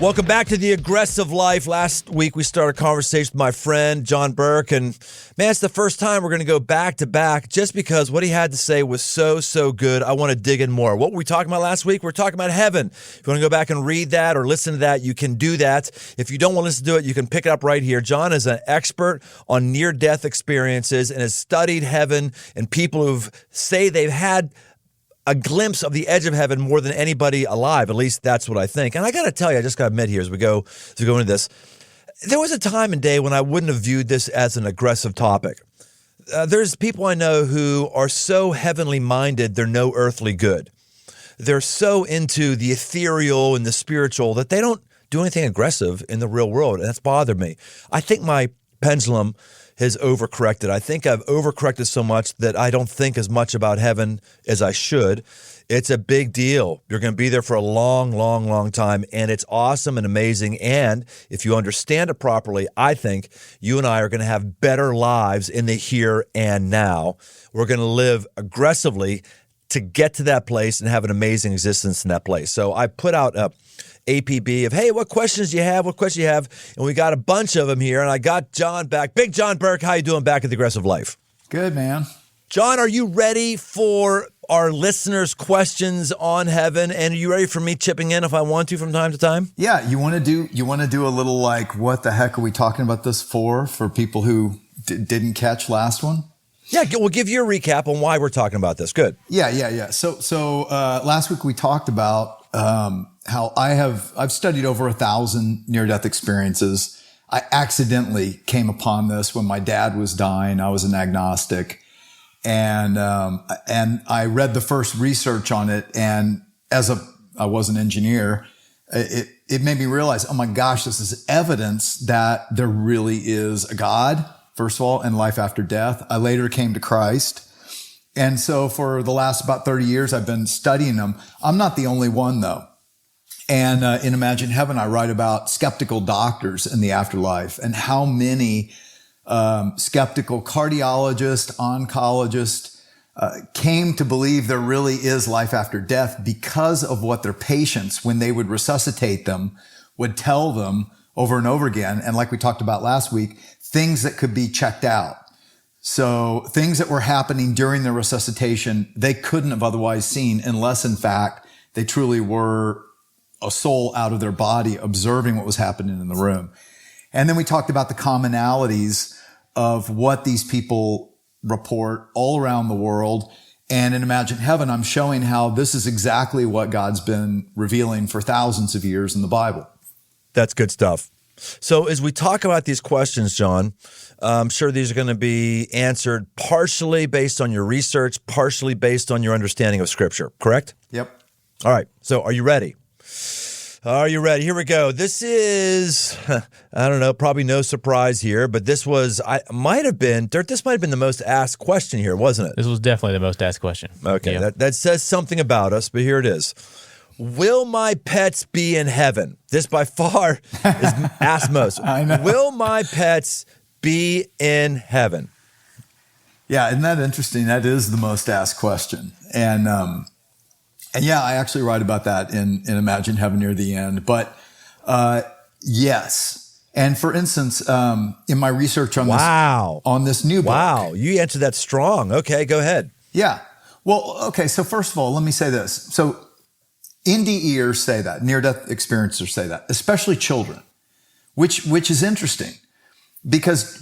Welcome back to The Aggressive Life. Last week we started a conversation with my friend John Burke, and man, it's the first time we're going to go back to back just because what he had to say was so good. I want to dig in more. What were we talking about last week? We're talking about heaven. If you want to go back and read that or listen to that, you can do that. If you don't want to listen to it, you can pick it up right here. John is an expert on near-death experiences and has studied heaven and people who say they've had a glimpse of the edge of heaven more than anybody alive. At least that's what I think. And I got to tell you, I just got to admit here as we go into this, there was a time and day when I wouldn't have viewed this as an aggressive topic. There's people I know who are so heavenly minded, they're no earthly good. They're so into the ethereal and the spiritual that they don't do anything aggressive in the real world. And that's bothered me. I think my pendulum has overcorrected. I think I've overcorrected so much that I don't think as much about heaven as I should. It's a big deal. You're going to be there for a long time, and it's awesome and amazing. And if you understand it properly, I think you and I are going to have better lives in the here and now. We're going to live aggressively to get to that place and have an amazing existence in that place. So I put out a APB of, hey, what questions do you have? What questions do you have? And we got a bunch of them here, and I got John back. Big John Burke, how you doing back at The Aggressive Life? Good, man. John, are you ready for our listeners' questions on heaven? And are you ready for me chipping in if I want to from time to time? Yeah, you want to do a little like, what the heck are we talking about this for people who didn't catch last one? Yeah, we'll give you a recap on why we're talking about this. Good. Yeah. So last week we talked about how I've studied over 1,000 near-death experiences. I accidentally came upon this when my dad was dying. I was an agnostic, and I read the first research on it. And I was an engineer, it made me realize, oh my gosh, this is evidence that there really is a God, first of all, and life after death. I later came to Christ. And so for the last about 30 years, I've been studying them. I'm not the only one, though. And in Imagine Heaven, I write about skeptical doctors in the afterlife and how many skeptical cardiologists, oncologists came to believe there really is life after death because of what their patients, when they would resuscitate them, would tell them over and over again. And like we talked about last week, things that could be checked out. So things that were happening during the resuscitation, they couldn't have otherwise seen unless, in fact, they truly were a soul out of their body observing what was happening in the room. And then we talked about the commonalities of what these people report all around the world. And in Imagine Heaven, I'm showing how this is exactly what God's been revealing for thousands of years in the Bible. That's good stuff. So as we talk about these questions, John, I'm sure these are going to be answered partially based on your research, partially based on your understanding of Scripture, correct? Yep. All right. So are you ready? Are you ready? Here we go. This is, I don't know, probably no surprise here, but this might have been the most asked question here, wasn't it? This was definitely the most asked question. Okay, Yep. that says something about us, but here it is. Will my pets be in heaven? This by far is asked most. I know. Will my pets be in heaven? Yeah, isn't that interesting? That is the most asked question. And yeah, I actually write about that in Imagine Heaven near the end. But yes. And for instance, in my research on this new book. Wow, you answered that strong. Okay, go ahead. Yeah. Well, okay, so first of all, let me say this. So NDEers say that, near-death experiencers say that, especially children, which is interesting because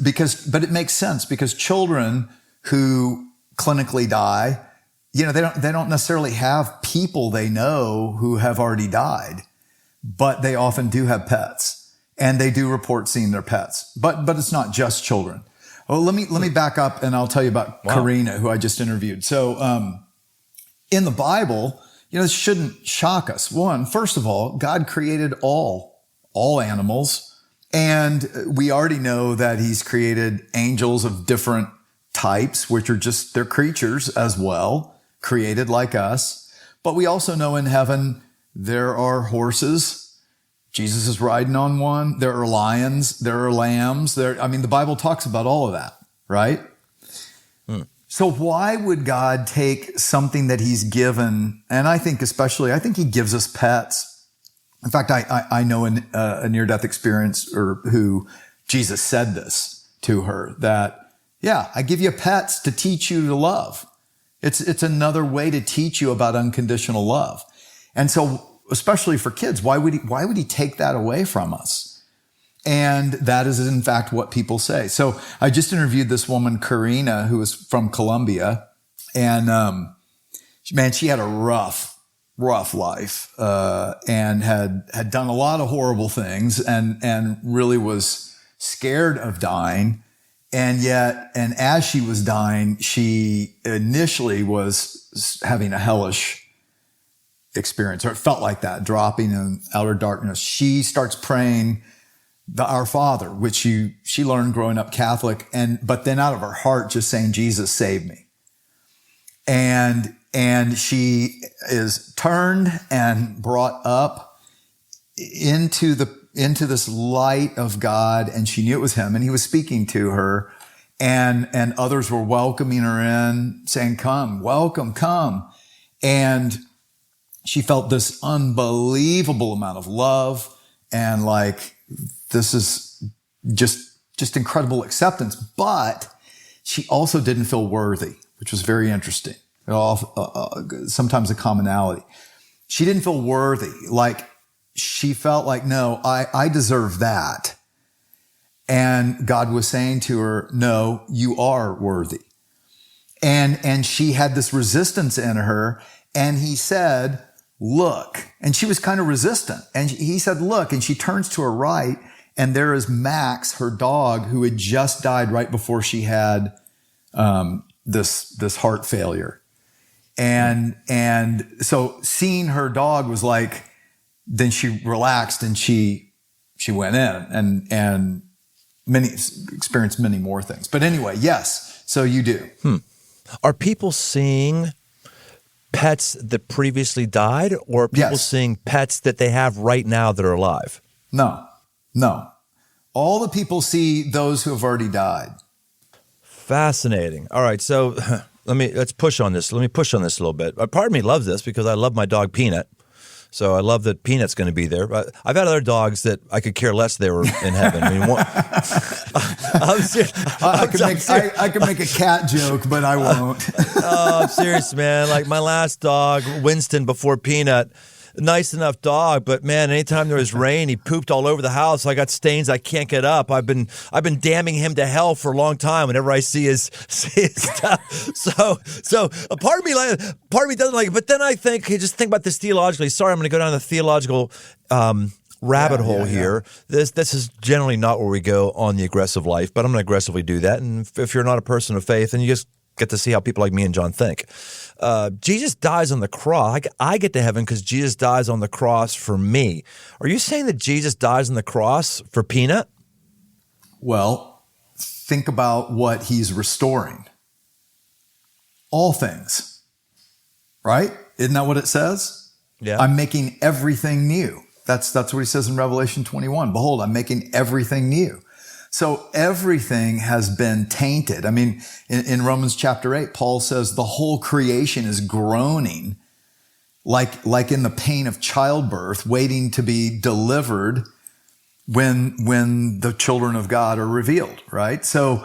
but it makes sense because children who clinically die, you know, they don't necessarily have people they know who have already died, but they often do have pets and they do report seeing their pets. But it's not just children. Well, let me back up and I'll tell you about Karina, who I just interviewed. So in the Bible, you know, this shouldn't shock us. First of all, God created all animals, and we already know that He's created angels of different types, which are just, they're creatures as well, created like us. But we also know in heaven there are horses. Jesus is riding on one. There are lions. There are lambs. The Bible talks about all of that, right? So why would God take something that He's given, and I think He gives us pets In fact, I know a near-death experience or who Jesus said this to her, that, yeah, I give you pets to teach you to love. It's another way to teach you about unconditional love. And so, especially for kids, why would he take that away from us? And that is, in fact, what people say. So I just interviewed this woman, Karina, who is from Colombia. And, man, she had a rough life, and had done a lot of horrible things and really was scared of dying. And as she was dying, she initially was having a hellish experience, or it felt like that, dropping in outer darkness. She starts praying the Our Father, which she learned growing up Catholic, but then out of her heart, just saying, Jesus, save me. And she is turned and brought up into this light of God, and she knew it was him, and he was speaking to her, and others were welcoming her in, saying, come, welcome, come. And she felt this unbelievable amount of love, and like, this is just incredible acceptance. But she also didn't feel worthy, which was very interesting. Sometimes a commonality. She didn't feel worthy. Like, she felt like, no, I deserve that. And God was saying to her, no, you are worthy. And she had this resistance in her. And he said, look. And she was kind of resistant. And he said, look. And she turns to her right. And there is Max, her dog, who had just died right before she had this heart failure. And so seeing her dog was like, then she relaxed and she went in and experienced many more things. But anyway, yes. So you do. Are people seeing pets that previously died, or are people seeing pets that they have right now that are alive? No. All the people see those who have already died. Fascinating. All right. So let's push on this. Let me push on this a little bit. Part of me loves this because I love my dog Peanut. So I love that Peanut's going to be there. I've had other dogs that I could care less they were in heaven. I mean, I can make a cat joke, but I won't. Oh, I'm serious, man. Like my last dog, Winston, before Peanut, nice enough dog, but man, anytime there was rain, he pooped all over the house. I got stains I can't get up. I've been damning him to hell for a long time whenever I see his stuff. So a part of me doesn't like it, but then I think, just think about this theologically. Sorry, I'm going to go down the theological rabbit hole here. This is generally not where we go on the aggressive life, but I'm going to aggressively do that. And if you're not a person of faith, then you just get to see how people like me and John think. Jesus dies on the cross. I get to heaven because Jesus dies on the cross for me. Are you saying that Jesus dies on the cross for Peanut? Well, think about what he's restoring. All things, right? Isn't that what it says? Yeah. I'm making everything new. That's what he says in Revelation 21. Behold, I'm making everything new. So everything has been tainted. I mean, in Romans chapter 8, Paul says the whole creation is groaning like in the pain of childbirth, waiting to be delivered when the children of God are revealed, right? So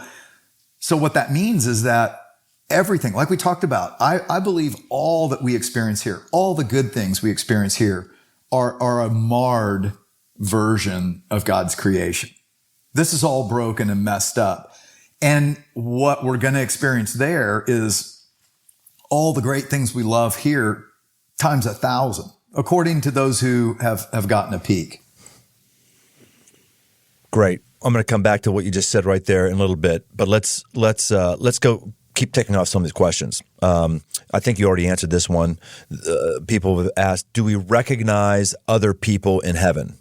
what that means is that everything, like we talked about, I believe all that we experience here, all the good things we experience here are a marred version of God's creation. This is all broken and messed up. And what we're going to experience there is all the great things we love here times 1,000, according to those who have gotten a peek. Great. I'm going to come back to what you just said right there in a little bit, but let's go keep taking off some of these questions. I think you already answered this one. People have asked, do we recognize other people in heaven?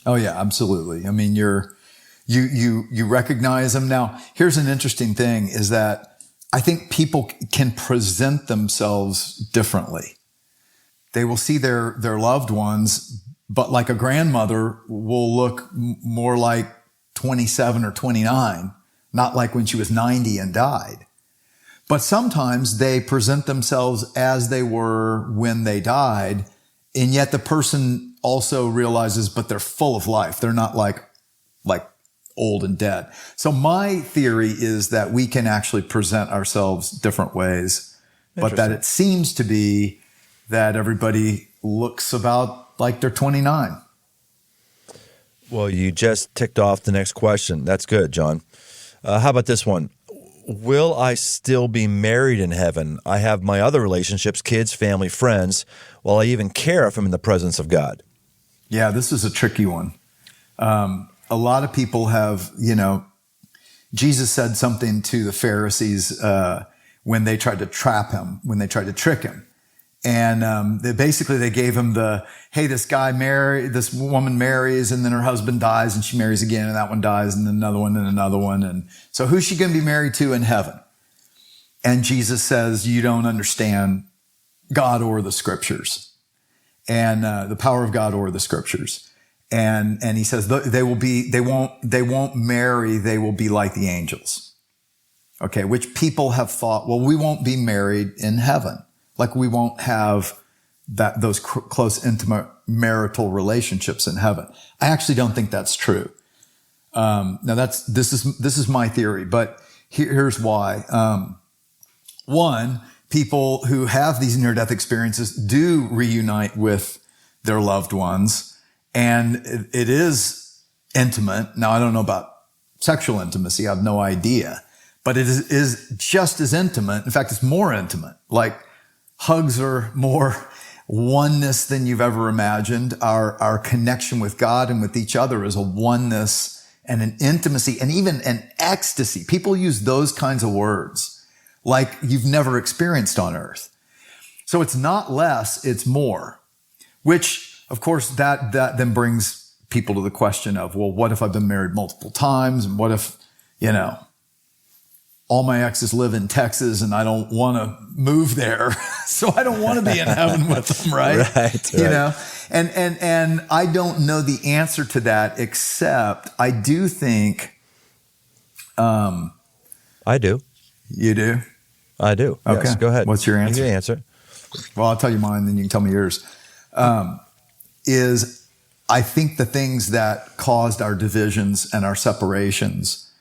Oh yeah, absolutely. I mean, you recognize them. Now, here's an interesting thing is that I think people can present themselves differently. They will see their loved ones, but like a grandmother will look more like 27 or 29, not like when she was 90 and died. But sometimes they present themselves as they were when they died, and yet the person also realizes, but they're full of life. They're not like old and dead. So my theory is that we can actually present ourselves different ways, but that it seems to be that everybody looks about like they're 29. Well, you just ticked off the next question. That's good, John. How about this one? Will I still be married in heaven? I have my other relationships, kids, family, friends. Will I even care if I'm in the presence of God? Yeah, this is a tricky one. A lot of people have, Jesus said something to the Pharisees when they tried to trap him, when they tried to trick him. And they gave him hey, this woman marries, and then her husband dies, and she marries again, and that one dies, and then another one, and another one. And so who's she going to be married to in heaven? And Jesus says, you don't understand God or the scriptures, and the power of God or the scriptures. And he says they won't marry, they will be like the angels. Okay, which people have thought, well, we won't be married in heaven. Like we won't have those close, intimate marital relationships in heaven. I actually don't think that's true. Now this is my theory, but here's why. One, people who have these near-death experiences do reunite with their loved ones. And it is intimate. Now, I don't know about sexual intimacy. I have no idea. But it is just as intimate. In fact, it's more intimate. Like hugs are more oneness than you've ever imagined. Our connection with God and with each other is a oneness and an intimacy and even an ecstasy. People use those kinds of words like you've never experienced on earth. So it's not less, it's more, which of course, that then brings people to the question of, well, what if I've been married multiple times? And what if, all my exes live in Texas and I don't want to move there. So I don't want to be in heaven with them, right? Right. You know? And I don't know the answer to that, except I do think. I do. You do? I do. Okay. Yes, go ahead. What's your answer? Give me the answer. Well, I'll tell you mine, then you can tell me yours. Is I think the things that caused our divisions and our separations,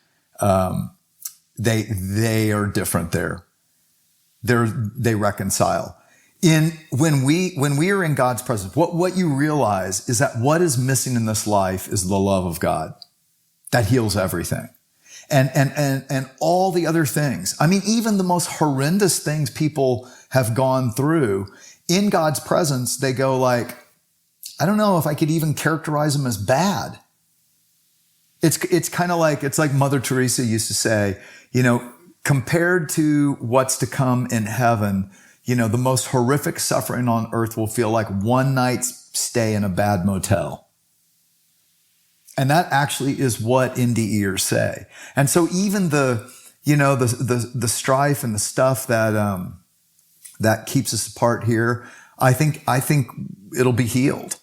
they are different there. They reconcile. When we are in God's presence, what you realize is that what is missing in this life is the love of God that heals everything. And all the other things. I mean, even the most horrendous things people have gone through, in God's presence, they go like, I don't know if I could even characterize them as bad. It's kind of like, it's like Mother Teresa used to say, compared to what's to come in heaven, the most horrific suffering on earth will feel like one night's stay in a bad motel. And that actually is what indie ears say. And so even the strife and the stuff that keeps us apart here, I think it'll be healed.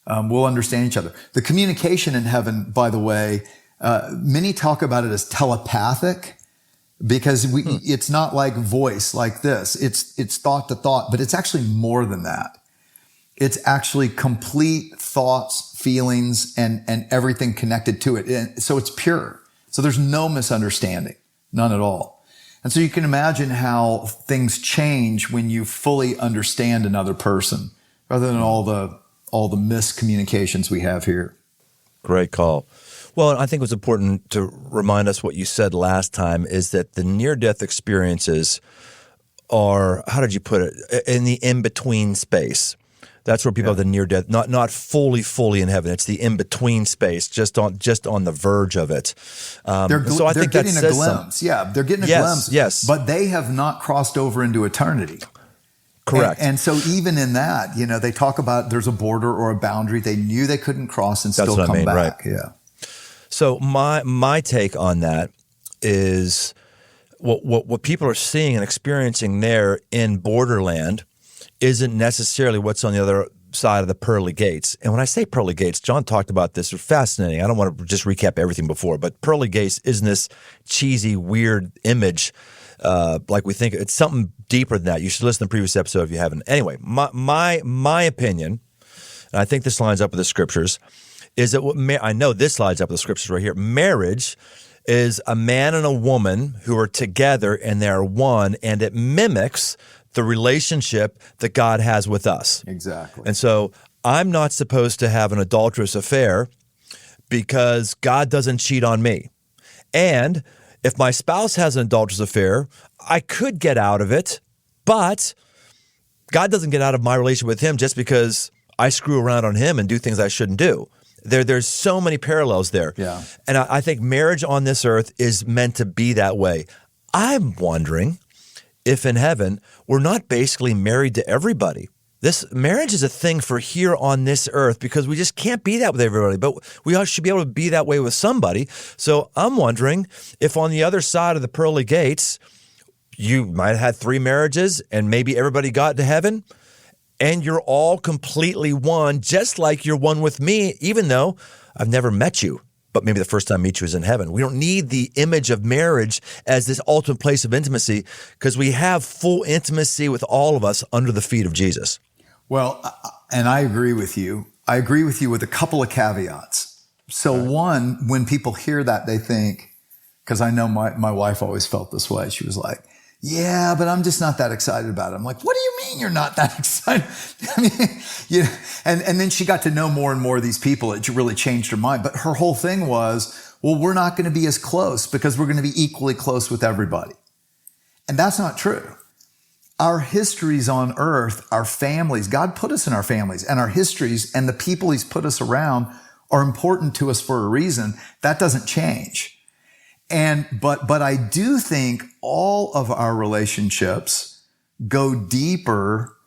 We'll understand each other. The communication in heaven, by the way, many talk about it as telepathic because it's not like voice like this. It's thought to thought, but it's actually more than that. It's actually complete thoughts, feelings, and everything connected to it. And so it's pure. So there's no misunderstanding, none at all. And so you can imagine how things change when you fully understand another person rather than all the miscommunications we have here. Great call. Well, I think it was important to remind us what you said last time is that the near-death experiences are, how did you put it, in the in-between space. That's where people have the near-death, not fully in heaven. It's the in-between space, just on the verge of it. So I think getting a glimpse. Yeah, they're getting a glimpse. Yes, but they have not crossed over into eternity. Correct. And so even in that, they talk about there's a border or a boundary they knew they couldn't cross and still come back. Right. Yeah. So my take on that is what people are seeing and experiencing there in Borderland isn't necessarily what's on the other side of the pearly gates. And when I say pearly gates, John talked about this. It's fascinating. I don't want to just recap everything before, but pearly gates isn't this cheesy, weird image like we think. It's something deeper than that. You should listen to the previous episode if you haven't. Anyway, my opinion, and I think this lines up with the scriptures, is that I know this lines up with the scriptures right here. Marriage is a man and a woman who are together and they're one, and it mimics the relationship that God has with us. Exactly. And so I'm not supposed to have an adulterous affair because God doesn't cheat on me. And if my spouse has an adulterous affair, I could get out of it, but God doesn't get out of my relationship with him just because I screw around on him and do things I shouldn't do. There's so many parallels there. Yeah. And I think marriage on this earth is meant to be that way. I'm wondering if in heaven we're not basically married to everybody. This marriage is a thing for here on this earth because we just can't be that with everybody, but we all should be able to be that way with somebody. So I'm wondering if on the other side of the pearly gates, you might have had 3 marriages and maybe everybody got to heaven and you're all completely one, just like you're one with me, even though I've never met you. But maybe the first time I meet you is in heaven. We don't need the image of marriage as this ultimate place of intimacy because we have full intimacy with all of us under the feet of Jesus. Well, and I agree with you. I agree with you with a couple of caveats. So one, when people hear that, they think, because I know my wife always felt this way. She was like, yeah, but I'm just not that excited about it. I'm like, what do you mean you're not that excited? I mean, and then she got to know more and more of these people. It really changed her mind. But her whole thing was, well, we're not going to be as close because we're going to be equally close with everybody. And that's not true. Our histories on earth, our families, God put us in our families, and our histories and the people he's put us around are important to us for a reason. That doesn't change. But I do think all of our relationships go deeper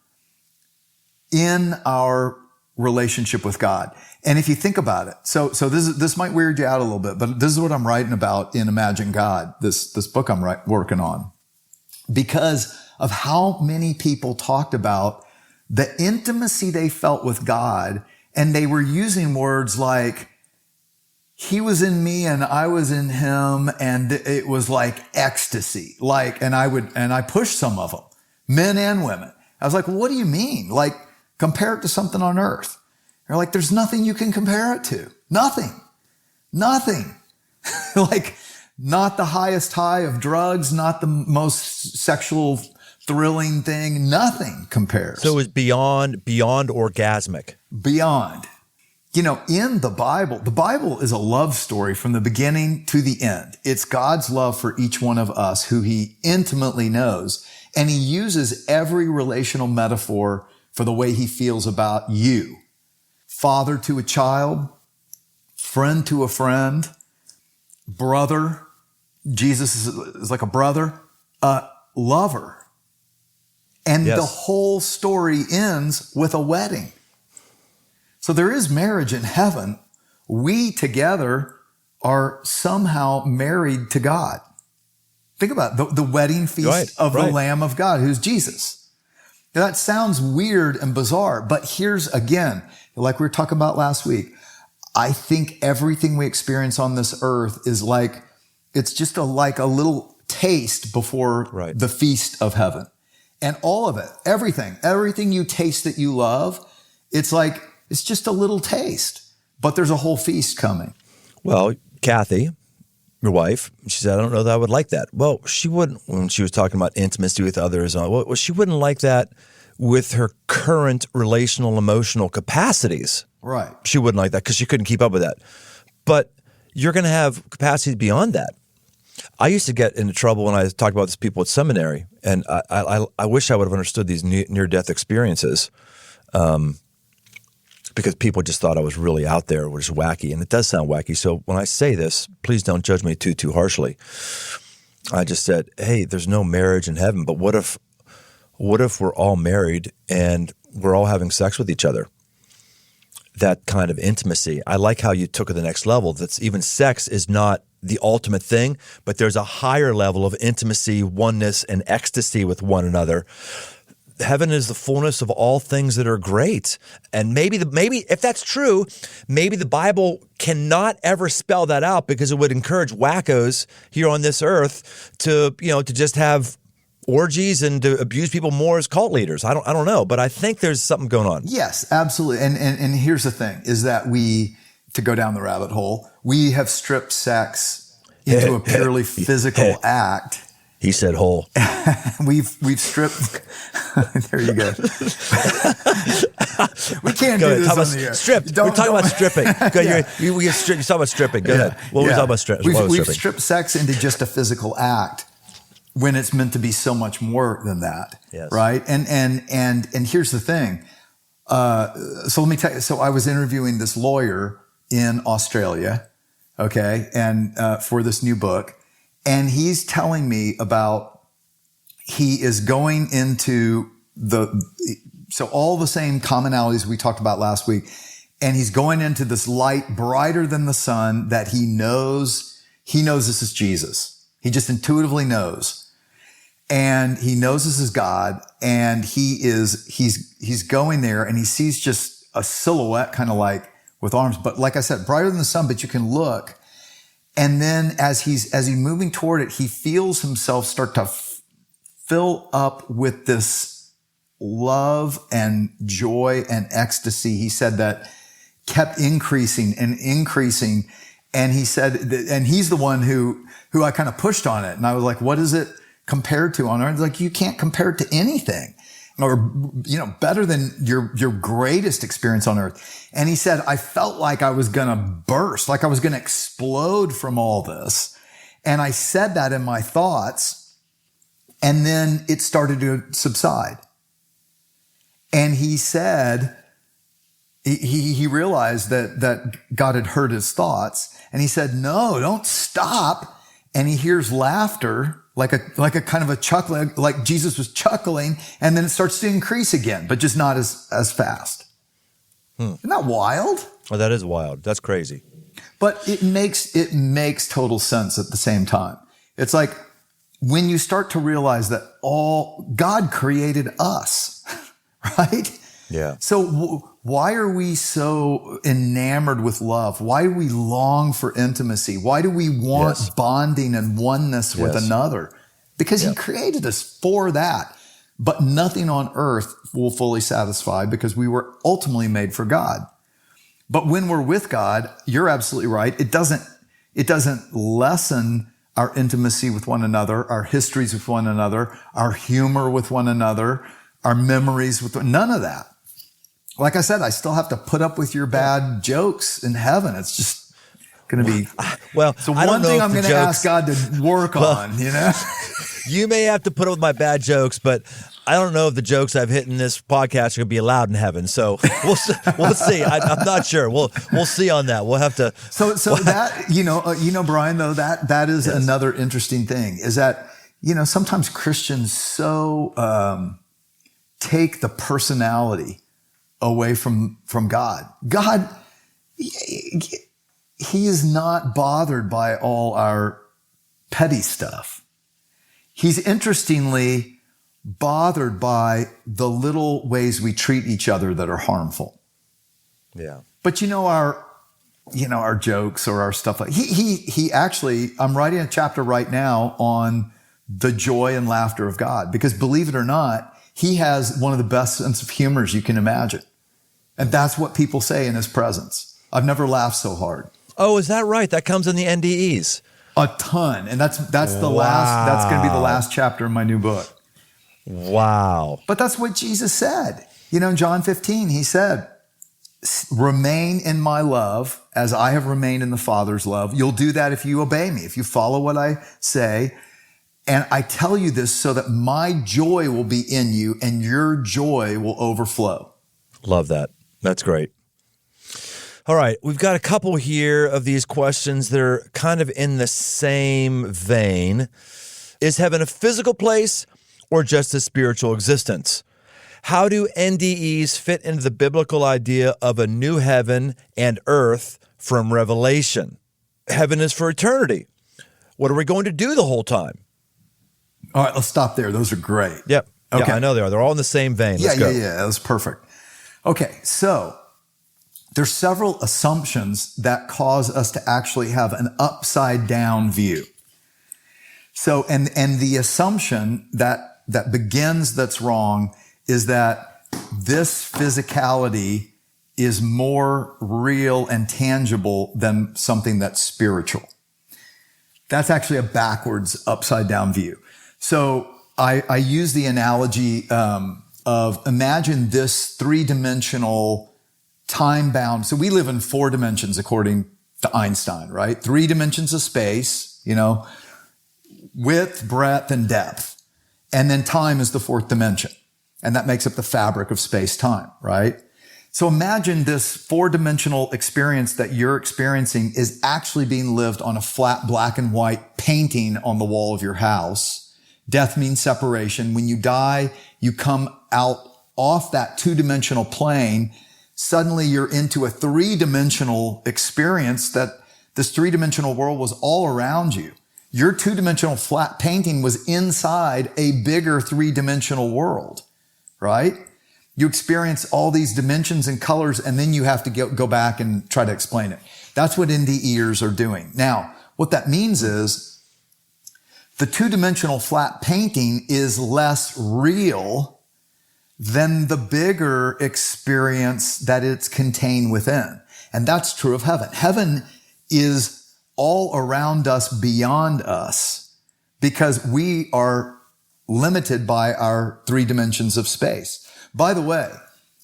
in our relationship with God. And if you think about it, so this might weird you out a little bit, but this is what I'm writing about in Imagine God, this book I'm working on, because of how many people talked about the intimacy they felt with God, and they were using words like, he was in me and I was in him, and it was like ecstasy. And I pushed some of them, men and women. I was like, well, what do you mean? Like, compare it to something on earth. They're like, there's nothing you can compare it to. Nothing. Like, not the highest high of drugs, not the most sexual thrilling thing. Nothing compares. So it was beyond orgasmic. Beyond. In the Bible is a love story from the beginning to the end. It's God's love for each one of us who he intimately knows. And he uses every relational metaphor for the way he feels about you. Father to a child, friend to a friend, brother. Jesus is like a brother, lover. And yes. The whole story ends with a wedding. So there is marriage in heaven. We together are somehow married to God. Think about the wedding feast of the Lamb of God, who's Jesus. Now, that sounds weird and bizarre, but here's again, like we were talking about last week, I think everything we experience on this earth is like, it's just like a little taste before the feast of heaven. And all of it, everything you taste that you love, it's like, it's just a little taste, but there's a whole feast coming. Well, Kathy, your wife, she said, I don't know that I would like that. Well, she wouldn't, when she was talking about intimacy with others, well, she wouldn't like that with her current relational, emotional capacities. Right. She wouldn't like that because she couldn't keep up with that. But you're going to have capacities beyond that. I used to get into trouble when I talked about this people at seminary, and I wish I would have understood these near-death experiences. Because people just thought I was really out there, was wacky, and it does sound wacky. So when I say this, please don't judge me too harshly. I just said, hey, there's no marriage in heaven, but what if we're all married and we're all having sex with each other? That kind of intimacy. I like how you took it to the next level. That's even sex is not the ultimate thing, but there's a higher level of intimacy, oneness, and ecstasy with one another. Heaven is the fullness of all things that are great. And maybe if that's true, maybe the Bible cannot ever spell that out because it would encourage wackos here on this earth to just have orgies and to abuse people more as cult leaders. I don't know, but I think there's something going on. Yes, absolutely. And here's the thing is that to go down the rabbit hole, we have stripped sex into a purely physical act. He said hole. We've stripped. There you go. We can't do this on the air. Strip. We're talking about stripping. Yeah. You're talking about stripping. Go ahead. What were we talking about stripping? We've stripped sex into just a physical act when it's meant to be so much more than that. Yes. Right. And here's the thing. So let me tell you. So I was interviewing this lawyer in Australia. Okay. And for this new book. And he's telling me about he is going into so all the same commonalities we talked about last week. And he's going into this light brighter than the sun that he knows this is Jesus. He just intuitively knows. And he knows this is God. And he's going there and he sees just a silhouette kind of like with arms, but like I said, brighter than the sun, but you can look. And then as he's moving toward it, he feels himself start to fill up with this love and joy and ecstasy. He said that kept increasing and increasing. And he said, and he's the one who I kind of pushed on it. And I was like, what is it compared to on earth? Like, you can't compare it to anything. Or, better than your greatest experience on earth. And he said, I felt like I was going to burst, like I was going to explode from all this. And I said that in my thoughts, and then it started to subside. And he said, he realized that God had heard his thoughts, and he said, no, don't stop. And he hears laughter, like a kind of a chuckle, like Jesus was chuckling, and then it starts to increase again, but just not as fast. Isn't that wild? Oh, that is wild. That's crazy. But it makes total sense at the same time. It's like when you start to realize that God created us, right? Yeah. So why are we so enamored with love? Why do we long for intimacy? Why do we want bonding and oneness with another? Because he created us for that. But nothing on earth will fully satisfy because we were ultimately made for God. But when we're with God, you're absolutely right. It doesn't lessen our intimacy with one another, our histories with one another, our humor with one another, our memories none of that. Like I said, I still have to put up with your bad jokes in heaven. It's just going to be So one thing I'm going to ask God to work on. You may have to put up with my bad jokes, but I don't know if the jokes I've hit in this podcast are going to be allowed in heaven. So we'll see. I'm not sure. We'll see on that. We'll have to. So that Brian, though, that is another interesting thing is that sometimes Christians take the personality away from God. God, he is not bothered by all our petty stuff. He's interestingly bothered by the little ways we treat each other that are harmful. Yeah. But our jokes or our stuff like he actually, I'm writing a chapter right now on the joy and laughter of God, because believe it or not, he has one of the best sense of humors you can imagine. And that's what people say in his presence. I've never laughed so hard. Oh, is that right? That comes in the NDEs. A ton. And that's the last, that's going to be the last chapter in my new book. Wow. But that's what Jesus said. In John 15, he said, remain in my love as I have remained in the Father's love. You'll do that if you obey me, if you follow what I say. And I tell you this so that my joy will be in you and your joy will overflow. Love that. That's great. All right. We've got a couple here of these questions that are kind of in the same vein. Is heaven a physical place or just a spiritual existence? How do NDEs fit into the biblical idea of a new heaven and earth from Revelation? Heaven is for eternity. What are we going to do the whole time? All right, let's stop there. Those are great. Yep. Okay. Yeah, I know they are. They're all in the same vein. Let's go. Yeah. That's perfect. Okay, so there's several assumptions that cause us to actually have an upside down view. So, and the assumption that that begins that's wrong is that this physicality is more real and tangible than something that's spiritual. That's actually a backwards, upside down view. So I use the analogy of imagine this three-dimensional time-bound. So we live in 4 dimensions according to Einstein, right? 3 dimensions of space, width, breadth, and depth. And then time is the 4th dimension. And that makes up the fabric of space-time, right? So imagine this 4-dimensional experience that you're experiencing is actually being lived on a flat black and white painting on the wall of your house. Death means separation. When you die, you come out off that 2-dimensional plane. Suddenly you're into a 3-dimensional experience that this 3-dimensional world was all around you. Your 2-dimensional flat painting was inside a bigger 3-dimensional world, right? You experience all these dimensions and colors, and then you have to go back and try to explain it. That's what NDEers are doing. Now, what that means is the 2-dimensional flat painting is less real than the bigger experience that it's contained within. And that's true of heaven. Heaven is all around us, beyond us, because we are limited by our 3 dimensions of space. By the way,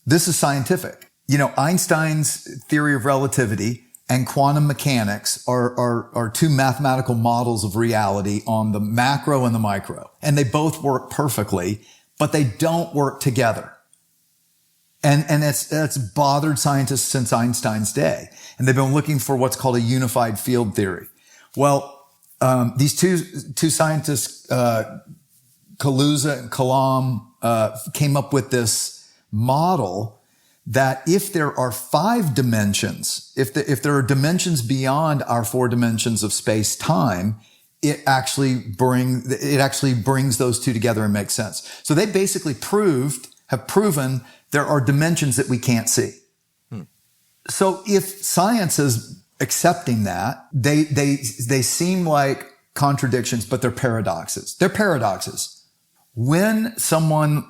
this is scientific. Einstein's theory of relativity and quantum mechanics are 2 mathematical models of reality on the macro and the micro. And they both work perfectly, but they don't work together. And it's bothered scientists since Einstein's day. And they've been looking for what's called a unified field theory. Well, these two scientists, Kaluza and Kalam, came up with this model that if there are 5 dimensions, if there are dimensions beyond our 4 dimensions of space time, it actually brings those 2 together and makes sense. So they basically have proven there are dimensions that we can't see. So if science is accepting that, they seem like contradictions, but they're paradoxes. They're paradoxes. When someone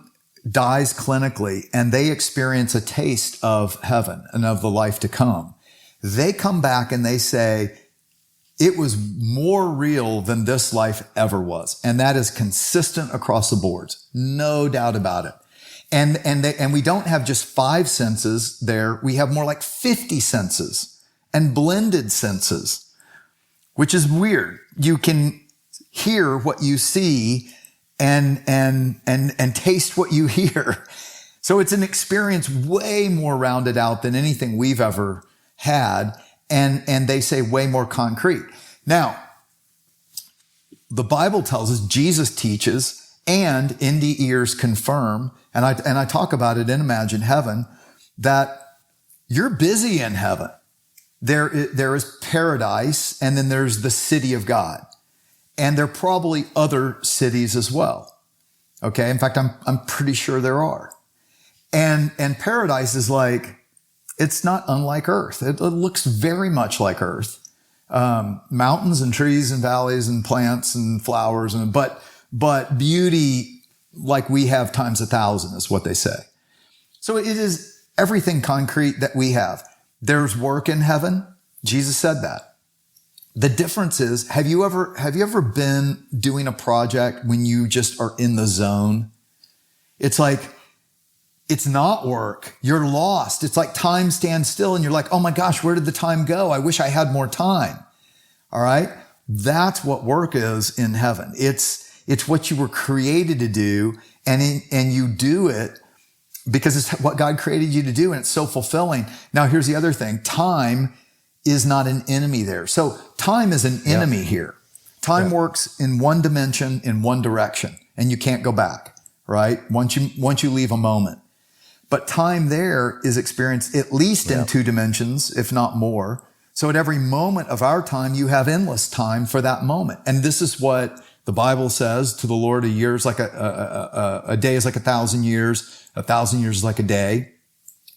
dies clinically and they experience a taste of heaven and of the life to come, they come back and they say, it was more real than this life ever was. And that is consistent across the boards. No doubt about it. And we don't have just 5 senses there. We have more like 50 senses and blended senses, which is weird. You can hear what you see and taste what you hear. So it's an experience way more rounded out than anything we've ever had. And they say way more concrete. Now, the Bible tells us, Jesus teaches, and NDEers confirm, and I talk about it in Imagine Heaven, that you're busy in heaven. There is paradise, and then there's the city of God. And there are probably other cities as well. Okay. In fact, I'm pretty sure there are. And paradise is like, it's not unlike earth. It looks very much like earth. Mountains and trees and valleys and plants and flowers but beauty like we have times 1,000 is what they say. So it is everything concrete that we have. There's work in heaven. Jesus said that. The difference is, have you ever been doing a project when you just are in the zone? It's like, it's not work. You're lost. It's like time stands still and you're like, oh my gosh, where did the time go? I wish I had more time. All right. That's what work is in heaven. It's what you were created to do, and you do it because it's what God created you to do, and it's so fulfilling. Now, here's the other thing. Time is not an enemy there. So time is an enemy here. Time works in one dimension, in one direction, and you can't go back, right? Once you leave a moment. But time there is experienced at least in 2 dimensions, if not more. So at every moment of our time, you have endless time for that moment. And this is what the Bible says, to the Lord, a year is like a day is like 1,000 years. 1,000 years is like a day.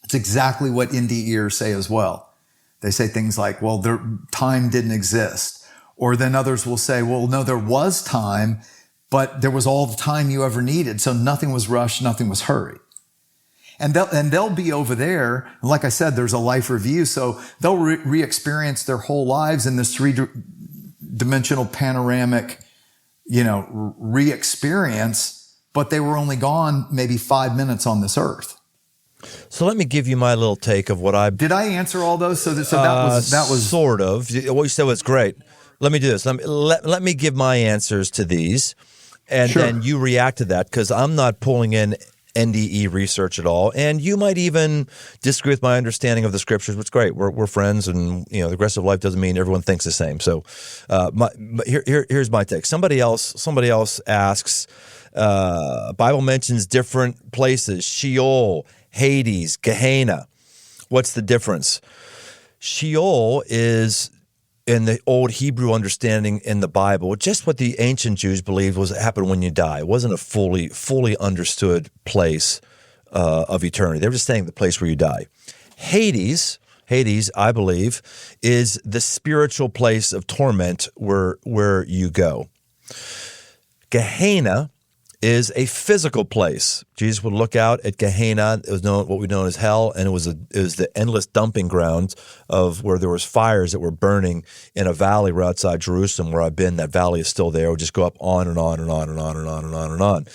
It's exactly what NDEers say as well. They say things like, well, time didn't exist. Or then others will say, well, no, there was time, but there was all the time you ever needed. So nothing was rushed, nothing was hurried. And they'll be over there. And like I said, there's a life review. So they'll re-experience their whole lives in this three-dimensional panoramic, re-experience, but they were only gone maybe 5 minutes on this earth. So let me give you my little take of what I... Did I answer all those? So that was sort of. What you said was great. Let me do this. Let me give my answers to these, and Sure. then you react to that, because I'm not pulling in NDE research at all, and you might even disagree with my understanding of the scriptures, which is great. We're friends, and the aggressive life doesn't mean everyone thinks the same. So, here's my take. Somebody else asks. Bible mentions different places: Sheol, Hades, Gehenna. What's the difference? Sheol is, in the old Hebrew understanding in the Bible, just what the ancient Jews believed was happened when you die. It wasn't a fully understood place of eternity. They were just saying the place where you die. Hades, I believe, is the spiritual place of torment where you go. Gehenna is a physical place. Jesus would look out at Gehenna. It was what we know as hell, and it was the endless dumping ground of where there was fires that were burning in a valley right outside Jerusalem, where I've been. That valley is still there. It would just go up on and on and on and on and on and on and on.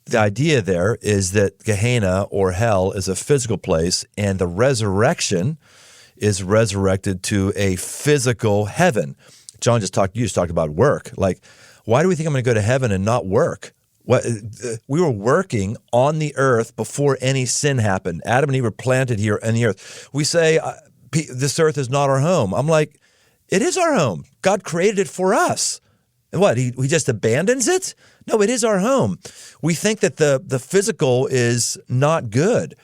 The idea there is that Gehenna, or hell, is a physical place, and the resurrection is resurrected to a physical heaven. John you just talked about work. Like, why do we think I'm going to go to heaven and not work? We were working on the earth before any sin happened. Adam and Eve were planted here on the earth. We say, this earth is not our home. I'm like, it is our home. God created it for us. And what, he just abandons it? No, it is our home. We think that the physical is not good.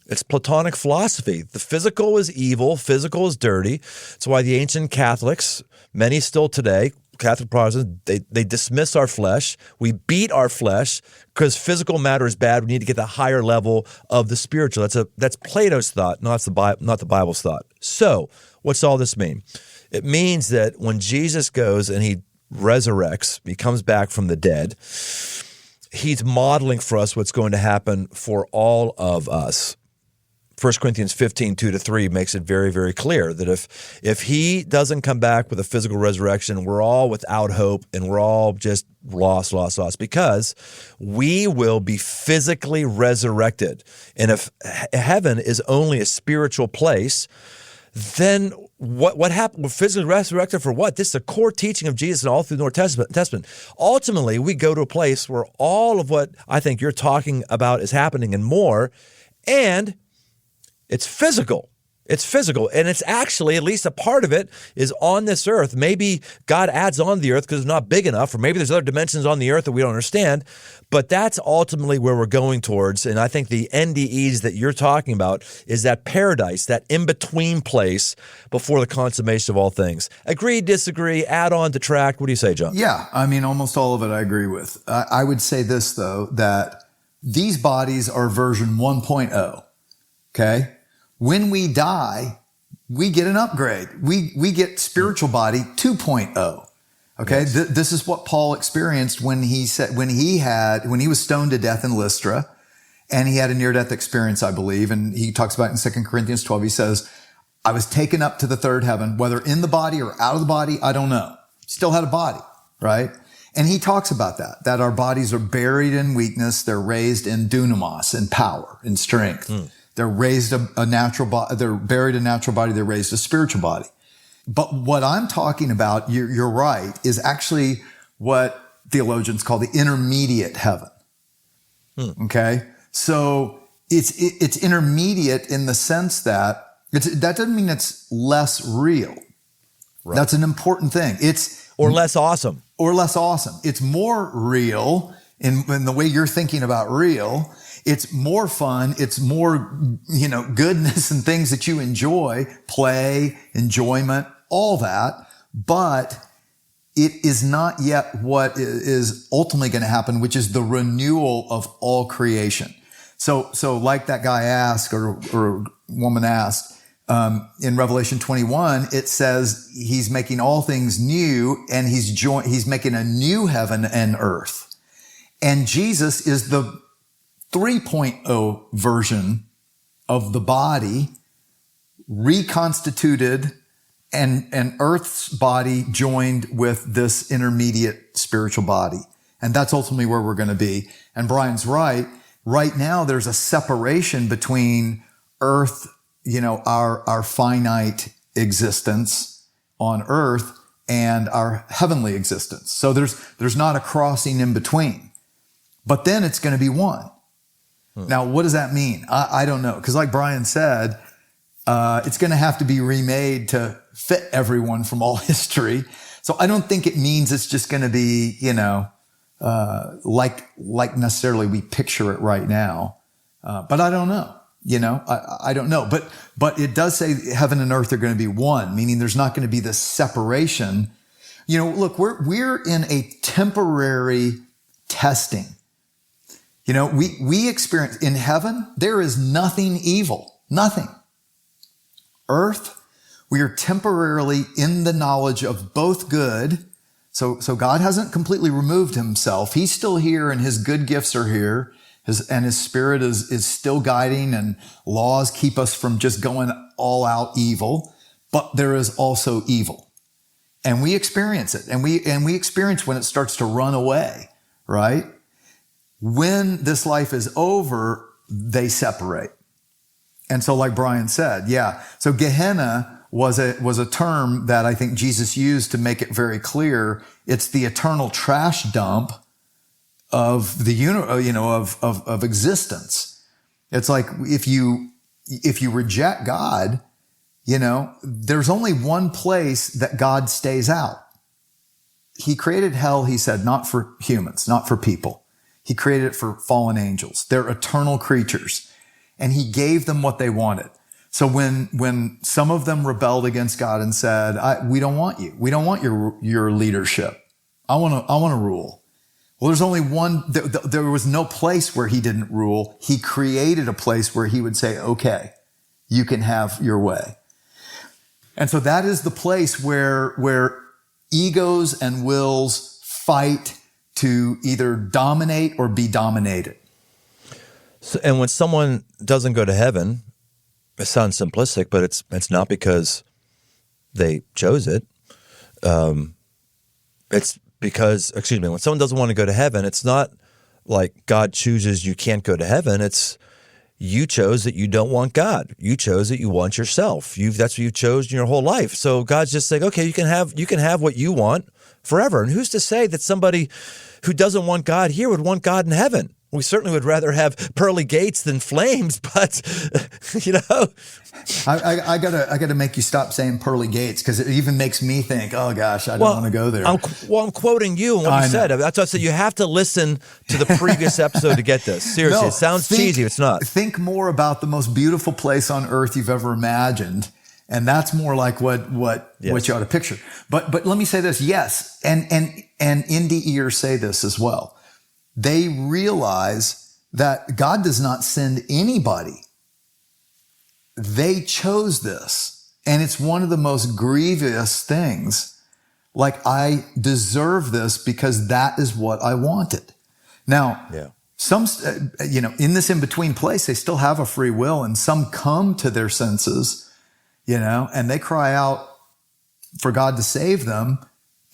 It's Platonic philosophy. The physical is evil. Physical is dirty. That's why the ancient Catholics, many still today, Catholic Protestants, they dismiss our flesh. We beat our flesh because physical matter is bad. We need to get the higher level of the spiritual. That's Plato's thought, not the Bible's thought. So, what's all this mean? It means that when Jesus goes and he resurrects, he comes back from the dead, he's modeling for us what's going to happen for all of us. 1 Corinthians 15, 2-3 makes it very, very clear that if he doesn't come back with a physical resurrection, we're all without hope and we're all just lost, because we will be physically resurrected. And if heaven is only a spiritual place, then what happened? We're physically resurrected for what? This is a core teaching of Jesus and all through the New Testament. Ultimately, we go to a place where all of what I think you're talking about is happening and more, and it's physical. It's physical. And it's actually, at least a part of it, is on this earth. Maybe God adds on the earth because it's not big enough, or maybe there's other dimensions on the earth that we don't understand. But that's ultimately where we're going towards. And I think the NDEs that you're talking about is that paradise, that in-between place before the consummation of all things. Agree, disagree, add on, detract. What do you say, John? Yeah, I mean, almost all of it I agree with. I would say this, though, that these bodies are version 1.0, okay? When we die, we get an upgrade. We get spiritual body 2.0. Okay. Yes. This is what Paul experienced when he was stoned to death in Lystra, and he had a near-death experience, I believe. And he talks about in 2 Corinthians 12, he says, I was taken up to the third heaven, whether in the body or out of the body, I don't know. Still had a body, right? And he talks about that our bodies are buried in weakness. They're raised in dunamos, in power, in strength. They're raised a natural body. They're buried a natural body. They're raised a spiritual body. But what I'm talking about, you're right, is actually what theologians call the intermediate heaven. Okay. So it's intermediate in the sense that that doesn't mean it's less real. Right. That's an important thing. Or less awesome. Or less awesome. It's more real in the way you're thinking about real. It's more fun. It's more, goodness and things that you enjoy, play, enjoyment, all that. But it is not yet what is ultimately going to happen, which is the renewal of all creation. So like that guy asked or woman asked, in Revelation 21, it says he's making all things new, and he's making a new heaven and earth. And Jesus is the 3.0 version of the body, reconstituted, and Earth's body joined with this intermediate spiritual body. And that's ultimately where we're going to be. And Brian's right. Right now, there's a separation between Earth, our finite existence on Earth, and our heavenly existence. So there's not a crossing in between. But then it's going to be one. Now, what does that mean? I don't know. Because like Brian said, it's going to have to be remade to fit everyone from all history. So I don't think it means it's just going to be, like necessarily we picture it right now. But I don't know. I don't know. But it does say heaven and earth are going to be one, meaning there's not going to be this separation. Look, we're in a temporary testing. We experience in heaven, there is nothing evil, nothing. Earth, we are temporarily in the knowledge of both good. So God hasn't completely removed himself. He's still here and his good gifts are here. His spirit is still guiding, and laws keep us from just going all out evil. But there is also evil. And we experience it. And we experience when it starts to run away, right? When this life is over, they separate. And so like Brian said, so Gehenna was a term that I think Jesus used to make it very clear. It's the eternal trash dump of the of existence. It's like if you reject God, there's only one place that God stays out. He created hell, he said, not for humans, not for people. He created it for fallen angels. They're eternal creatures. And he gave them what they wanted. So when some of them rebelled against God and said, we don't want you. We don't want your leadership. I want to rule. Well, there's only one, there was no place where he didn't rule. He created a place where he would say, okay, you can have your way. And so that is the place where egos and wills fight to either dominate or be dominated. So, and when someone doesn't go to heaven, it sounds simplistic, but it's not because they chose it. It's because, when someone doesn't want to go to heaven, it's not like God chooses you can't go to heaven. It's you chose that you don't want God. You chose that you want yourself. That's what you chose in your whole life. So God's just saying, okay, you can have what you want forever. And who's to say that somebody who doesn't want God here would want God in heaven? We certainly would rather have pearly gates than flames, but I gotta make you stop saying pearly gates, because it even makes me think, oh gosh, I don't want to go there. I'm quoting you and what you said. That's why I said you have to listen to the previous episode to get this. Seriously, no, it sounds cheesy. It's not. Think more about the most beautiful place on earth you've ever imagined. And that's more like what you ought to picture. But let me say this, yes, and indie ears say this as well. They realize that God does not send anybody. They chose this. And it's one of the most grievous things. Like, I deserve this because that is what I wanted. Now, some, in this in-between place, they still have a free will, and some come to their senses, and they cry out for God to save them.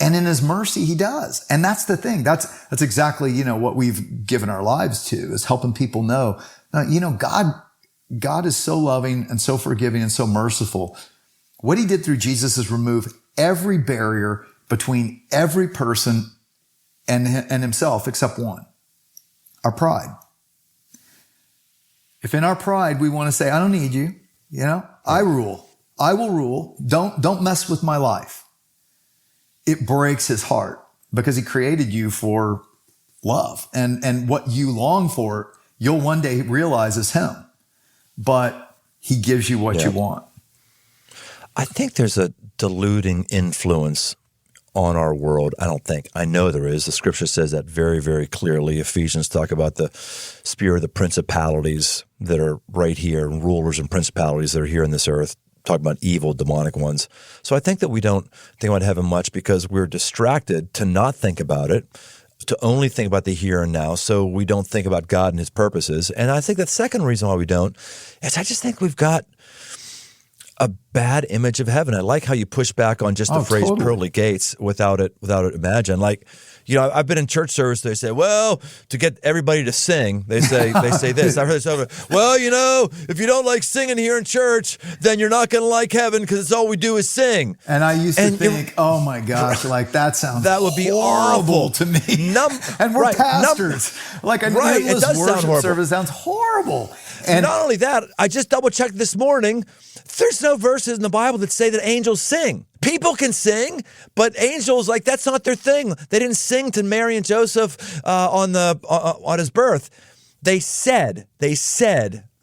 And in his mercy, he does. And that's the thing. That's exactly, what we've given our lives to, is helping people know, God is so loving and so forgiving and so merciful. What he did through Jesus is remove every barrier between every person and himself except one: our pride. If in our pride we want to say, I don't need you, I rule. I will rule. Don't mess with my life. It breaks his heart, because he created you for love, and what you long for, you'll one day realize is him, but he gives you what you want. I think there's a deluding influence on our world. I know there is. The scripture says that very, very clearly. Ephesians talk about the spirit of the principalities that are right here, and rulers and principalities that are here in this earth. Talk about evil, demonic ones. So I think that we don't think about heaven much because we're distracted to not think about it. to only think about the here and now, so we don't think about God and his purposes. And I think the second reason why we don't is I just think we've got a bad image of heaven. I like how you push back on just the phrase totally. pearly gates without it imagine. Like, I've been in church service. They say, well, to get everybody to sing, they say this. I've heard this over. Well, if you don't like singing here in church, then you're not going to like heaven because it's all we do is sing. And I used to think, oh my gosh, like that would be horrible awful to me. And we're pastors. Like a endless worship service sounds horrible. And not only that, I just double checked this morning. There's no verses in the Bible that say that angels sing. People can sing, but angels, that's not their thing. They didn't sing to Mary and Joseph on his birth. They said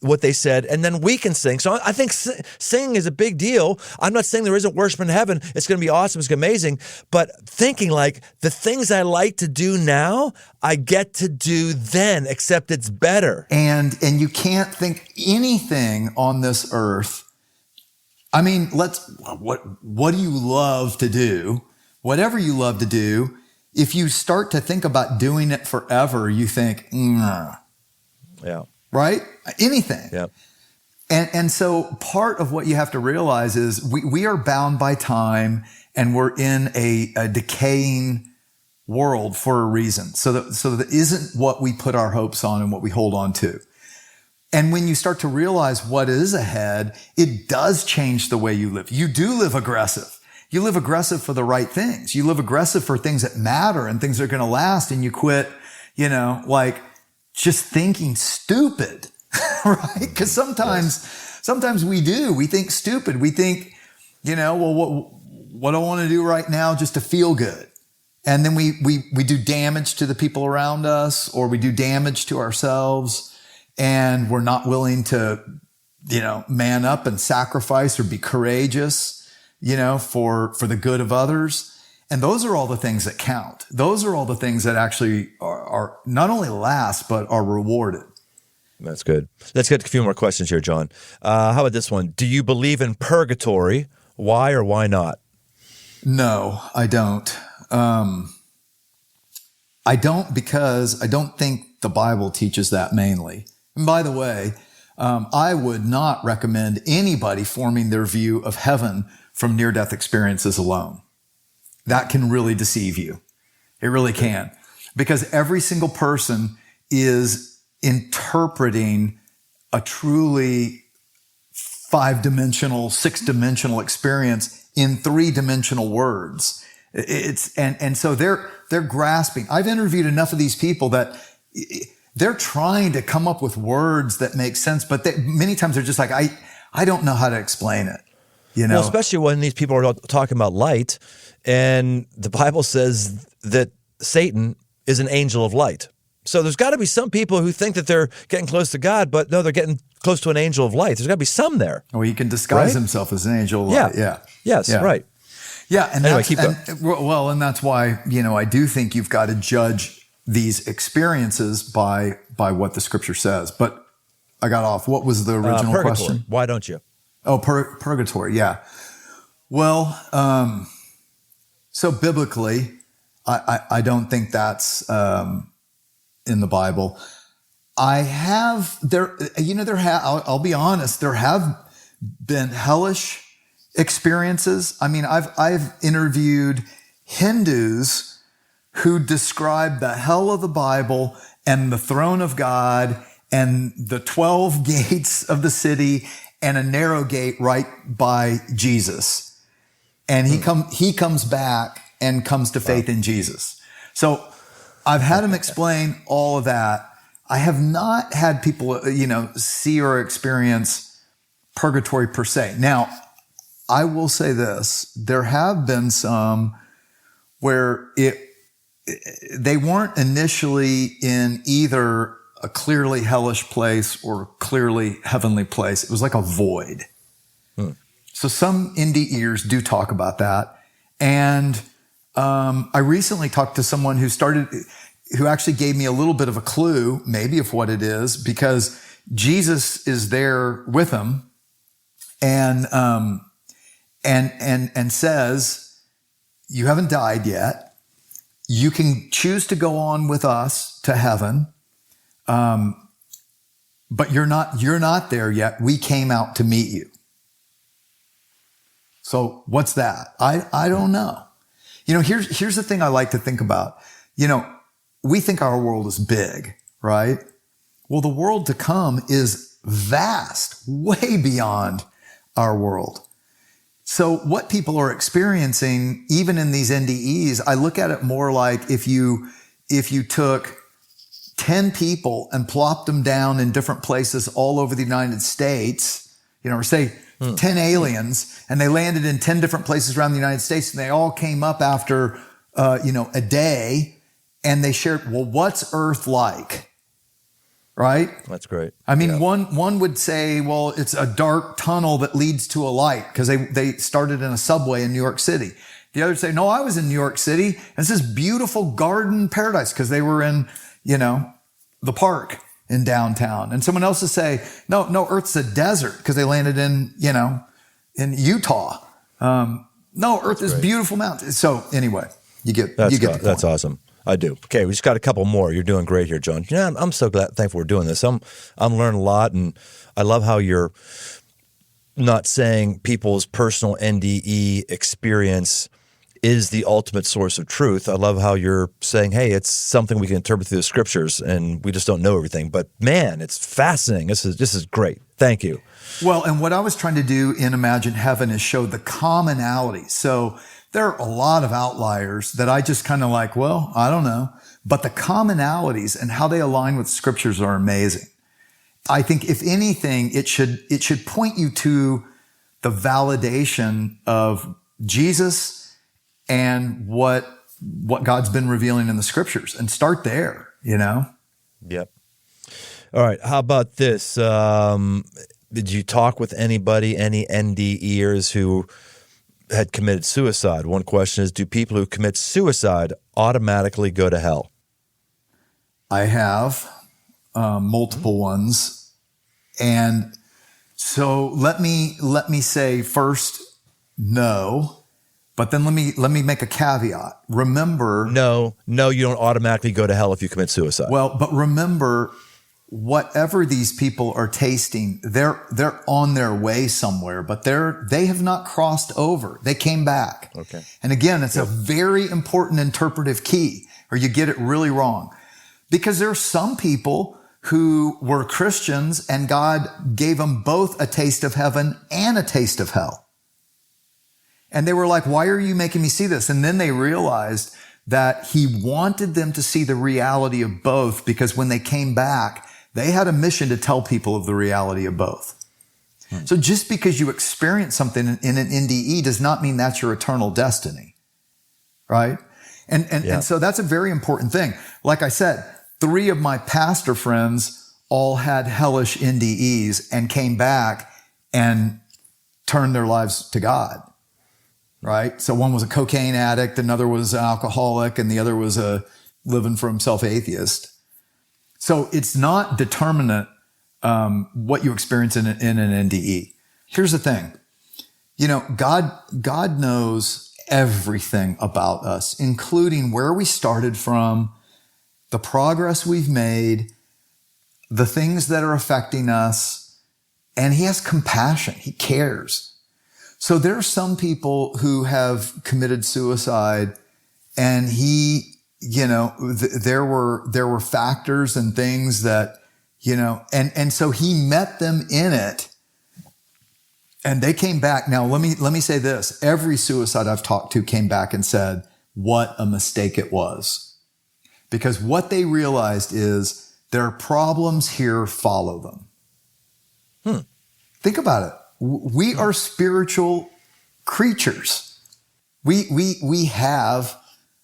what they said, and then we can sing. So I think singing is a big deal. I'm not saying there isn't worship in heaven. It's going to be awesome. It's going to be amazing. But thinking the things I like to do now, I get to do then, except it's better. And you can't think anything on this earth. I mean, what do you love to do? Whatever you love to do, if you start to think about doing it forever, you think, Yeah. Right? Anything. Yeah. And so part of what you have to realize is we are bound by time, and we're in a decaying world for a reason. So that isn't what we put our hopes on and what we hold on to. And when you start to realize what is ahead, it does change the way you live. You do live aggressive. You live aggressive for the right things. You live aggressive for things that matter and things that are going to last. And you quit, just thinking stupid, right? Because sometimes we do. We think stupid. We think, what do I want to do right now just to feel good? And then we do damage to the people around us, or we do damage to ourselves. And we're not willing to, man up and sacrifice or be courageous, for the good of others. And those are all the things that count. Those are all the things that actually are not only last, but are rewarded. That's good. Let's get a few more questions here, John. How about this one? Do you believe in purgatory? Why or why not? No, I don't. I don't, because I don't think the Bible teaches that mainly. And by the way, I would not recommend anybody forming their view of heaven from near-death experiences alone. That can really deceive you. It really can. Because every single person is interpreting a truly 5-dimensional, 6-dimensional experience in 3-dimensional words. And so they're grasping. I've interviewed enough of these people that they're trying to come up with words that make sense, but many times they're just like, I don't know how to explain it. Well, especially when these people are talking about light, and the Bible says that Satan is an angel of light. So there's got to be some people who think that they're getting close to God, but no, they're getting close to an angel of light. There's got to be some there. Well, he can disguise himself as an angel of light. Yeah. Yes, yeah. Right. Yeah, and anyway, and that's why, I do think you've got to judge these experiences by what the scripture says. But I got off. What was the original question? Why don't you? Oh, purgatory. Yeah. Well, so biblically, I don't think that's in the Bible. I'll be honest, there have been hellish experiences. I mean, I've interviewed Hindus who describe the hell of the Bible and the throne of God and the 12 gates of the city and a narrow gate right by Jesus. And he comes back and comes to faith in Jesus. So I've had him explain all of that. I have not had people, see or experience purgatory per se. Now, I will say this. There have been some where they weren't initially in either a clearly hellish place or a clearly heavenly place. It was like a void. So some indie ears do talk about that. And I recently talked to someone who actually gave me a little bit of a clue, maybe, of what it is, because Jesus is there with him and says, you haven't died yet. You can choose to go on with us to heaven, but you're not there yet. We came out to meet you. So what's that? I don't know. Here's the thing I like to think about. We think our world is big, right? Well, the world to come is vast, way beyond our world. So what people are experiencing, even in these NDEs, I look at it more like if you took 10 people and plopped them down in different places all over the United States, or say 10 aliens, and they landed in 10 different places around the United States, and they all came up after, a day, and they shared, well, what's Earth like? Right? That's great. I mean, one would say, well, it's a dark tunnel that leads to a light because they started in a subway in New York City. The others say, no, I was in New York City. And it's this beautiful garden paradise because they were in, the park in downtown. And someone else would say, no, Earth's a desert because they landed in Utah. No, Earth is beautiful mountains. So anyway, you get the point. That's awesome. I do. Okay, we just got a couple more. You're doing great here, John. I'm so thankful we're doing this. I'm learning a lot, and I love how you're not saying people's personal NDE experience is the ultimate source of truth. I love how you're saying, hey, it's something we can interpret through the scriptures, and we just don't know everything. But man, it's fascinating. This is great. Thank you. Well, and what I was trying to do in Imagine Heaven is show the commonality. So there are a lot of outliers that I just kind of like, well, I don't know. But the commonalities and how they align with scriptures are amazing. I think if anything, it should point you to the validation of Jesus and what God's been revealing in the scriptures, and start there, Yep. All right. How about this? Did you talk with any NDEers who had committed suicide? One question is, do people who commit suicide automatically go to hell? I have multiple ones. And so let me say first, no, but then let me make a caveat. Remember, no, you don't automatically go to hell if you commit suicide. Well, but remember, whatever these people are tasting, they're on their way somewhere, but they have not crossed over. They came back. Okay. And again, it's a very important interpretive key, or you get it really wrong. Because there are some people who were Christians and God gave them both a taste of heaven and a taste of hell. And they were like, why are you making me see this? And then they realized that he wanted them to see the reality of both, because when they came back, they had a mission to tell people of the reality of both. So just because you experience something in an NDE does not mean that's your eternal destiny, right? And so that's a very important thing. Like I said, 3 of my pastor friends all had hellish NDEs and came back and turned their lives to God, right? So one was a cocaine addict, another was an alcoholic, and the other was a living for himself atheist. So it's not determinate what you experience in an NDE. Here's the thing. God knows everything about us, including where we started from, the progress we've made, the things that are affecting us, and he has compassion. He cares. So there are some people who have committed suicide, and there were factors and things that, and so he met them in it, and they came back. Now, let me say this. Every suicide I've talked to came back and said what a mistake it was. Because what they realized is their problems here follow them. Think about it. We are spiritual creatures. We have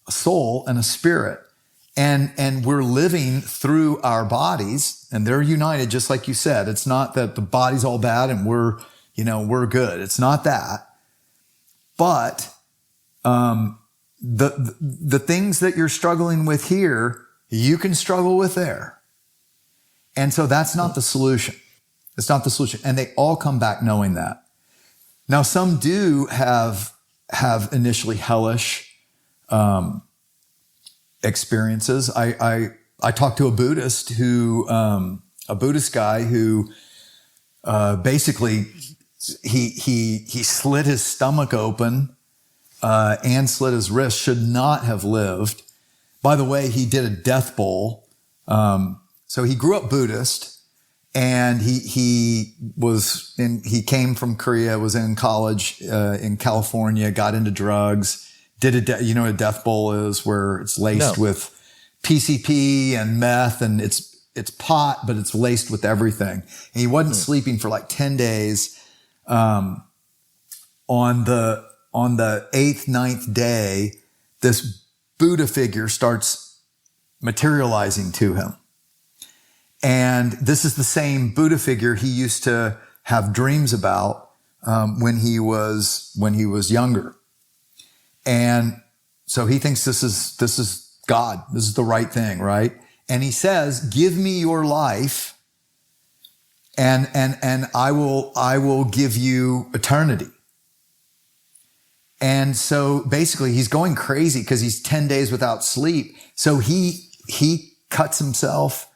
a soul and a spirit, and we're living through our bodies, and they're united, just like you said. It's not that the body's all bad and we're good. It's not that. But the things that you're struggling with here, you can struggle with there. And so that's not the solution. It's not the solution. And they all come back knowing that. Now, some do have initially hellish experiences. I talked to a Buddhist a Buddhist guy who basically he slit his stomach open and slit his wrist. Should not have lived. By the way, he did a death bowl. So he grew up Buddhist, and he came from Korea, was in college in California, got into drugs, did you know what a death bowl is, where it's laced with PCP and meth, and it's pot, but it's laced with everything. And he wasn't sleeping for like 10 days. On the 8th, 9th day, this Buddha figure starts materializing to him. And this is the same Buddha figure he used to have dreams about when he was younger. And so he thinks this is God. This is the right thing, right? And he says, "Give me your life, and I will give you eternity." And so basically he's going crazy because he's 10 days without sleep. So he cuts himself,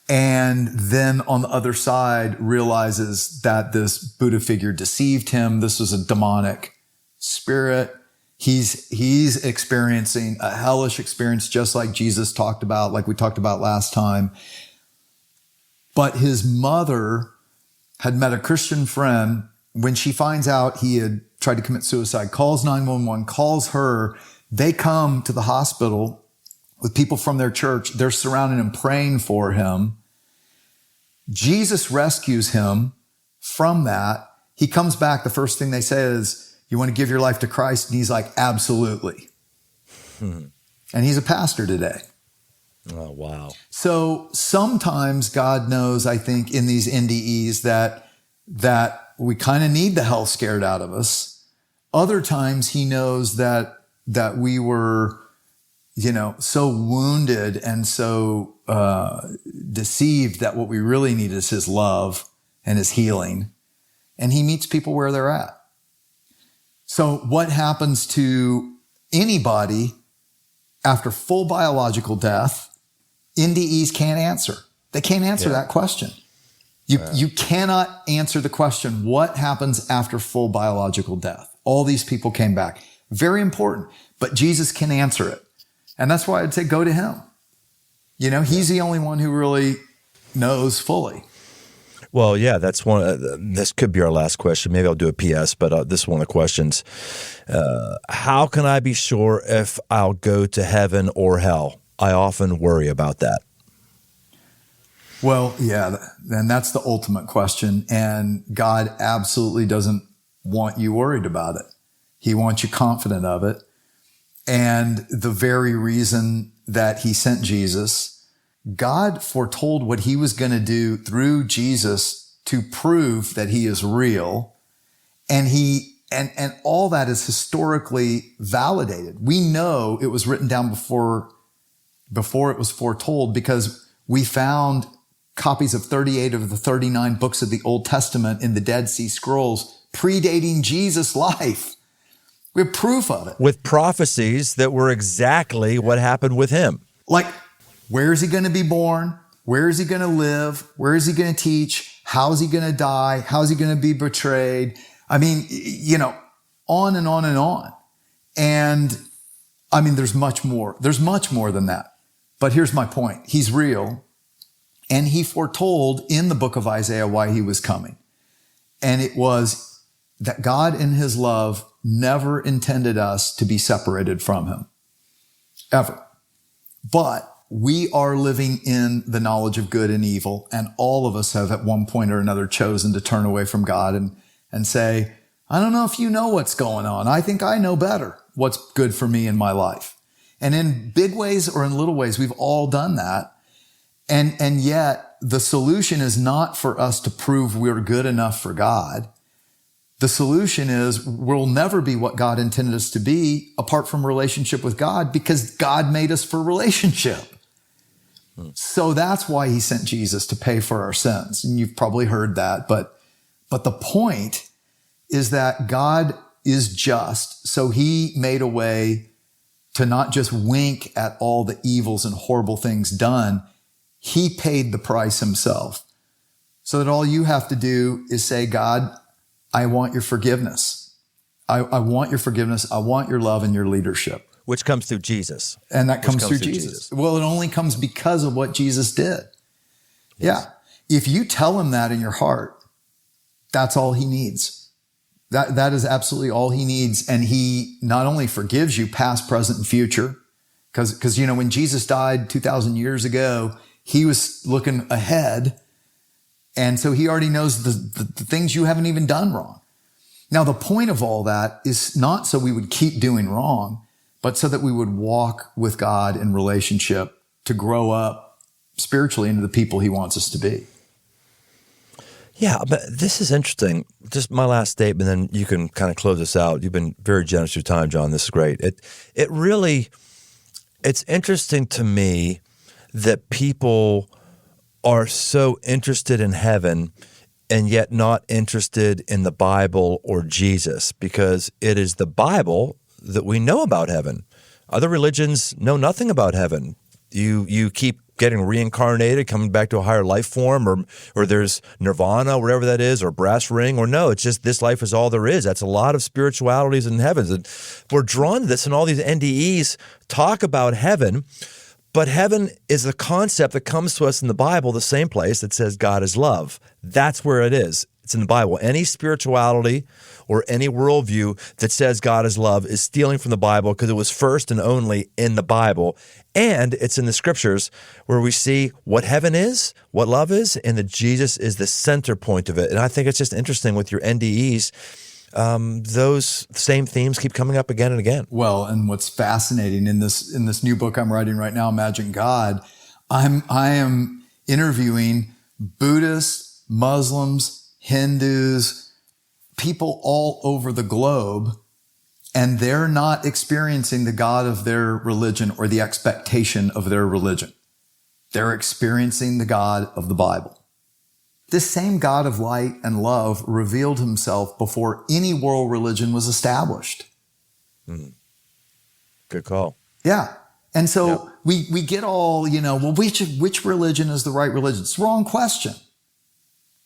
and then on the other side realizes that this Buddha figure deceived him. This was a demonic spirit. He's experiencing a hellish experience, just like Jesus talked about, like we talked about last time. But his mother had met a Christian friend. When she finds out he had tried to commit suicide, calls 911, calls her. They come to the hospital with people from their church. They're surrounding him, praying for him. Jesus rescues him from that. He comes back. The first thing they say is, "You want to give your life to Christ?" And he's like, "Absolutely." And he's a pastor today. Oh, wow. So sometimes God knows, I think, in these NDEs that we kind of need the hell scared out of us. Other times he knows that we were, so wounded and so deceived that what we really need is his love and his healing. And he meets people where they're at. So what happens to anybody after full biological death? NDEs can't answer. They can't answer that question. You cannot answer the question, what happens after full biological death? All these people came back. Very important. But Jesus can answer it. And that's why I'd say go to him. He's the only one who really knows fully. Well, yeah, that's one. This could be our last question. Maybe I'll do a PS, but this is one of the questions. How can I be sure if I'll go to heaven or hell? I often worry about that. Well, yeah, and that's the ultimate question. And God absolutely doesn't want you worried about it. He wants you confident of it. And the very reason that he sent Jesus, God foretold what he was going to do through Jesus to prove that he is real. And and all that is historically validated. We know it was written down before it was foretold, because we found copies of 38 of the 39 books of the Old Testament in the Dead Sea Scrolls predating Jesus' life. We have proof of it. With prophecies that were exactly what happened with him. Like, where is he going to be born? Where is he going to live? Where is he going to teach? How is he going to die? How is he going to be betrayed? I mean, on and on and on. And I mean, there's much more. There's much more than that. But here's my point. He's real. And he foretold in the book of Isaiah why he was coming. And it was that God in his love never intended us to be separated from him. Ever. But we are living in the knowledge of good and evil. And all of us have at one point or another chosen to turn away from God and say, I don't know if you know what's going on. I think I know better what's good for me in my life. And in big ways or in little ways, we've all done that. And yet the solution is not for us to prove we're good enough for God. The solution is we'll never be what God intended us to be apart from relationship with God, because God made us for relationship. So that's why he sent Jesus, to pay for our sins. And you've probably heard that, but the point is that God is just. So he made a way to not just wink at all the evils and horrible things done. He paid the price himself. So that all you have to do is say, God, I want your forgiveness. I want your forgiveness. I want your love and your leadership. Which comes through Jesus. And that comes through Jesus. Well, it only comes because of what Jesus did. Yes. Yeah. If you tell him that in your heart, that's all he needs. That is absolutely all he needs. And he not only forgives you past, present, and future, because when Jesus died 2,000 years ago, he was looking ahead. And so he already knows the things you haven't even done wrong. Now, the point of all that is not so we would keep doing wrong, but so that we would walk with God in relationship to grow up spiritually into the people he wants us to be. Yeah, but this is interesting. Just my last statement, then you can kind of close this out. You've been very generous with your time, John. This is great. It's interesting to me that people are so interested in heaven and yet not interested in the Bible or Jesus, because it is the Bible that we know about heaven. Other religions know nothing about heaven. You keep getting reincarnated, coming back to a higher life form, or there's nirvana, whatever that is, or brass ring, or no, it's just this life is all there is. That's a lot of spiritualities in heavens. And we're drawn to this, and all these NDEs talk about heaven, but heaven is a concept that comes to us in the Bible, the same place that says God is love. That's where it is. It's in the Bible. Any spirituality or any worldview that says God is love is stealing from the Bible, because it was first and only in the Bible. And it's in the scriptures where we see what heaven is, what love is, and that Jesus is the center point of it. And I think it's just interesting with your NDEs, those same themes keep coming up again and again. Well, and what's fascinating in this new book I'm writing right now, Imagine God, I am interviewing Buddhists, Muslims, Hindus, people all over the globe, and they're not experiencing the God of their religion or the expectation of their religion. They're experiencing the God of the Bible. This same God of light and love revealed himself before any world religion was established. Good call. Yeah. And so we get all, well, which religion is the right religion? It's the wrong question.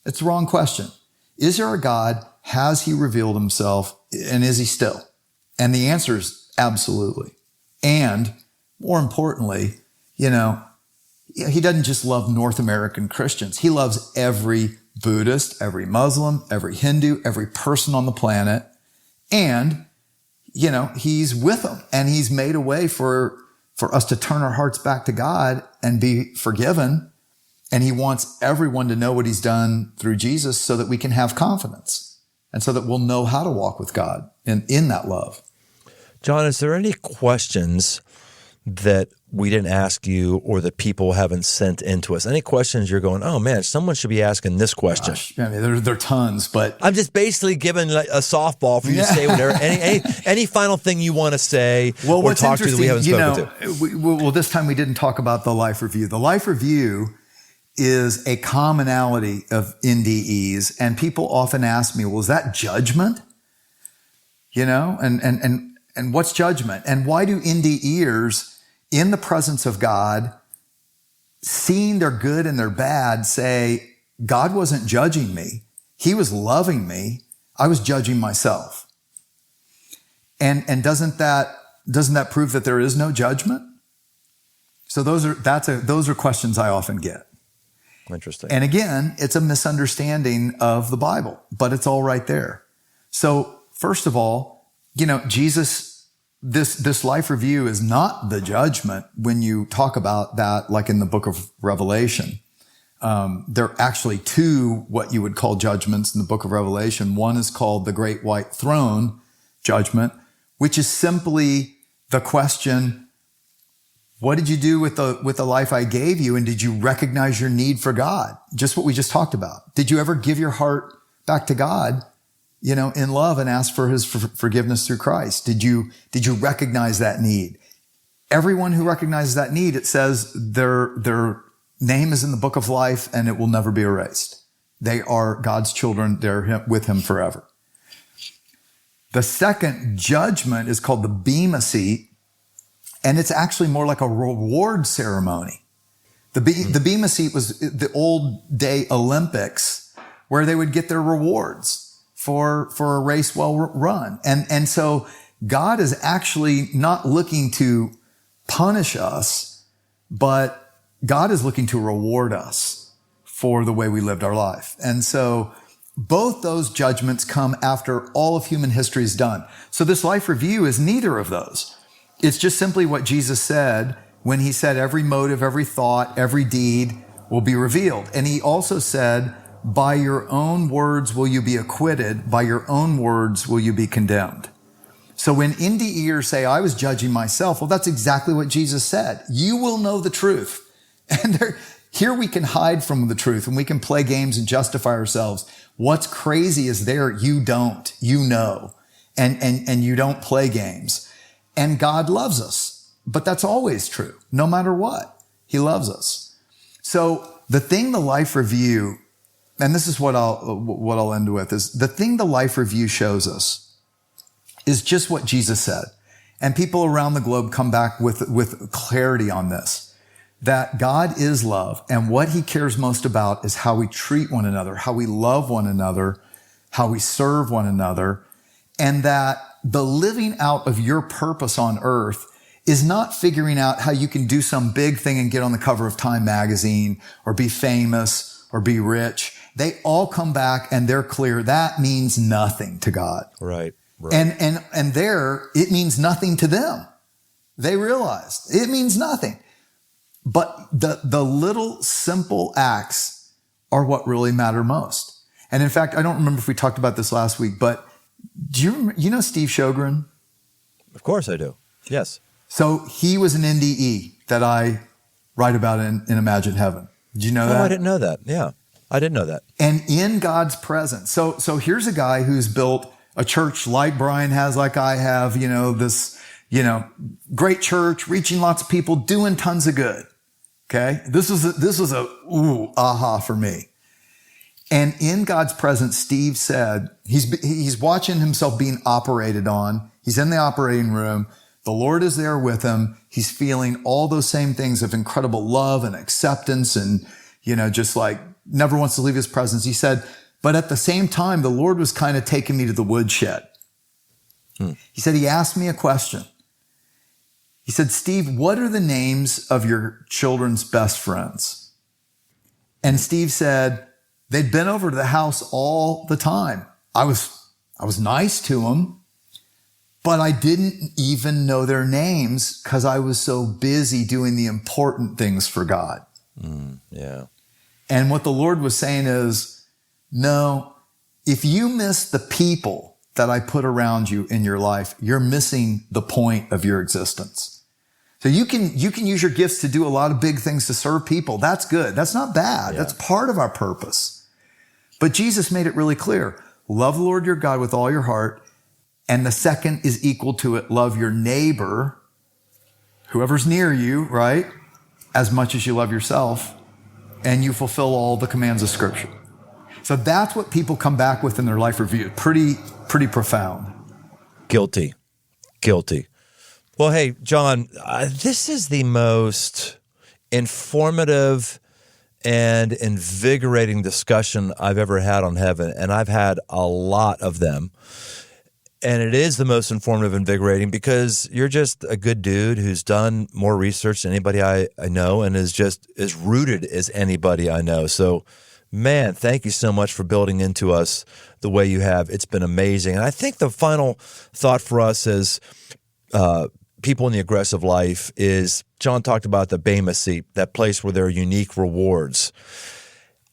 It's the wrong question. Is there a God? Has he revealed himself? And is he still? And the answer is absolutely. And more importantly, he doesn't just love North American Christians. He loves every Buddhist, every Muslim, every Hindu, every person on the planet. And, he's with them, and he's made a way for us to turn our hearts back to God and be forgiven. And he wants everyone to know what he's done through Jesus so that we can have confidence and so that we'll know how to walk with God in that love. John, is there any questions that we didn't ask you or that people haven't sent into us? Any questions you're going, oh man, someone should be asking this question? Gosh, I mean, there are tons, but I'm just basically giving like a softball for you to say whatever. Any final thing you want to say or talk to that we haven't spoken to? Well, this time we didn't talk about the life review. The life review is a commonality of NDEs, and people often ask me, well, is that judgment? And what's judgment? And why do NDEers in the presence of God, seeing their good and their bad, say, God wasn't judging me. He was loving me. I was judging myself. And doesn't that prove that there is no judgment? So those are questions I often get. Interesting. And again, it's a misunderstanding of the Bible, but it's all right there. So first of all, Jesus, this life review is not the judgment when you talk about that, like in the book of Revelation. There are actually two what you would call judgments in the book of Revelation. One is called the Great White Throne judgment, which is simply the question, what did you do with the life I gave you? And did you recognize your need for God? Just what we just talked about. Did you ever give your heart back to God, in love and ask for his forgiveness through Christ? Did you recognize that need? Everyone who recognizes that need, it says their name is in the book of life and it will never be erased. They are God's children. They're with him forever. The second judgment is called the Bema Seat. And it's actually more like a reward ceremony. The Bema seat was the old day Olympics where they would get their rewards for a race well run. And so God is actually not looking to punish us, but God is looking to reward us for the way we lived our life. And so both those judgments come after all of human history is done. So this life review is neither of those. It's just simply what Jesus said when he said every motive, every thought, every deed will be revealed. And he also said, by your own words will you be acquitted, by your own words will you be condemned. So when indie ears say, I was judging myself, well, that's exactly what Jesus said. You will know the truth. And here we can hide from the truth and we can play games and justify ourselves. What's crazy is there, you don't, you know, and you don't play games. And God loves us. But that's always true. No matter what, he loves us. So the thing the life review, and this is what I'll end with, is the thing the life review shows us is just what Jesus said. And people around the globe come back with clarity on this, that God is love. And what he cares most about is how we treat one another, how we love one another, how we serve one another. And that the living out of your purpose on earth is not figuring out how you can do some big thing and get on the cover of Time magazine or be famous or be rich. They all come back and they're clear. That means nothing to God. Right. And there, it means nothing to them. They realized it means nothing. But the little simple acts are what really matter most. And in fact, I don't remember if we talked about this last week, but do you know Steve Sjogren? Of course I do. Yes. So he was an NDE that I write about in Imagine Heaven. Did you know that? Oh, I didn't know that. Yeah, I didn't know that. And in God's presence. So here's a guy who's built a church like Brian has, like I have, this, great church, reaching lots of people, doing tons of good. Okay. This was a aha for me. And in God's presence, Steve said, he's watching himself being operated on. He's in the operating room. The Lord is there with him. He's feeling all those same things of incredible love and acceptance and, just like never wants to leave his presence. He said, but at the same time, the Lord was kind of taking me to the woodshed. He said, he asked me a question. He said, Steve, what are the names of your children's best friends? And Steve said, they'd been over to the house all the time. I was nice to them. But I didn't even know their names because I was so busy doing the important things for God. Yeah. And what the Lord was saying is, no, if you miss the people that I put around you in your life, you're missing the point of your existence. So you can use your gifts to do a lot of big things to serve people. That's good. That's not bad. Yeah. That's part of our purpose. But Jesus made it really clear. Love the Lord your God with all your heart. And the second is equal to it. Love your neighbor, whoever's near you, right? As much as you love yourself. And you fulfill all the commands of Scripture. So that's what people come back with in their life review. Pretty profound. Guilty. Well, hey, John, this is the most informative and invigorating discussion I've ever had on heaven. And I've had a lot of them. And it is the most informative and invigorating because you're just a good dude who's done more research than anybody I know and is just as rooted as anybody I know. So, man, thank you so much for building into us the way you have. It's been amazing. And I think the final thought for us as people in the aggressive life is, John talked about the Bema seat, that place where there are unique rewards.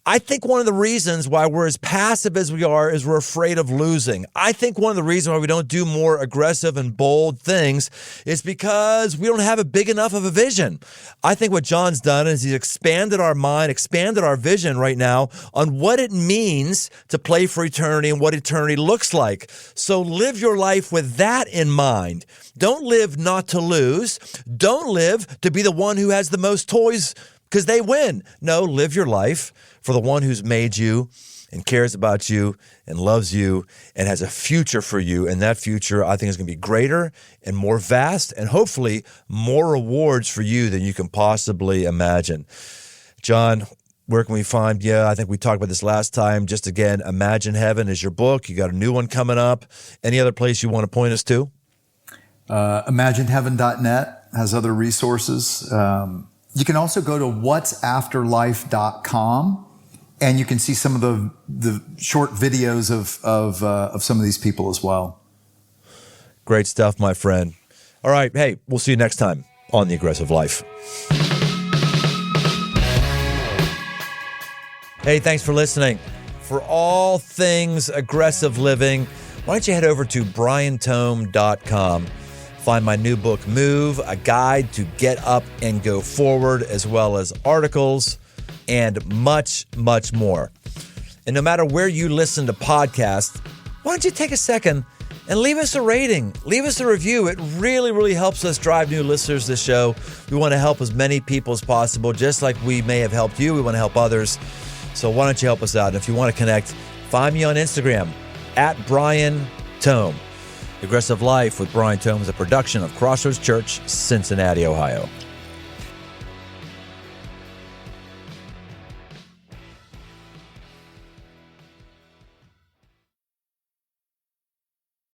I think one of the reasons why we're as passive as we are is we're afraid of losing. I think one of the reasons why we don't do more aggressive and bold things is because we don't have a big enough of a vision. I think what John's done is he's expanded our mind, expanded our vision right now on what it means to play for eternity and what eternity looks like. So live your life with that in mind. Don't live not to lose. Don't live to be the one who has the most toys because they win. No, live your life for the one who's made you and cares about you and loves you and has a future for you. And that future, I think, is going to be greater and more vast and hopefully more rewards for you than you can possibly imagine. John, where can we find you? I think we talked about this last time. Just again, Imagine Heaven is your book. You got a new one coming up. Any other place you want to point us to? ImagineHeaven.net has other resources. You can also go to whatsafterlife.com, and you can see some of the short videos of some of these people as well. Great stuff, my friend. All right. Hey, we'll see you next time on The Aggressive Life. Hey, thanks for listening. For all things aggressive living, why don't you head over to briantome.com. Find my new book, Move, a guide to get up and go forward, as well as articles and much, much more. And no matter where you listen to podcasts, why don't you take a second and leave us a rating, leave us a review. It really, really helps us drive new listeners to the show. We want to help as many people as possible, just like we may have helped you. We want to help others. So why don't you help us out? And if you want to connect, find me on Instagram at Brian Tome. Aggressive Life with Brian Tome is a production of Crossroads Church, Cincinnati, Ohio.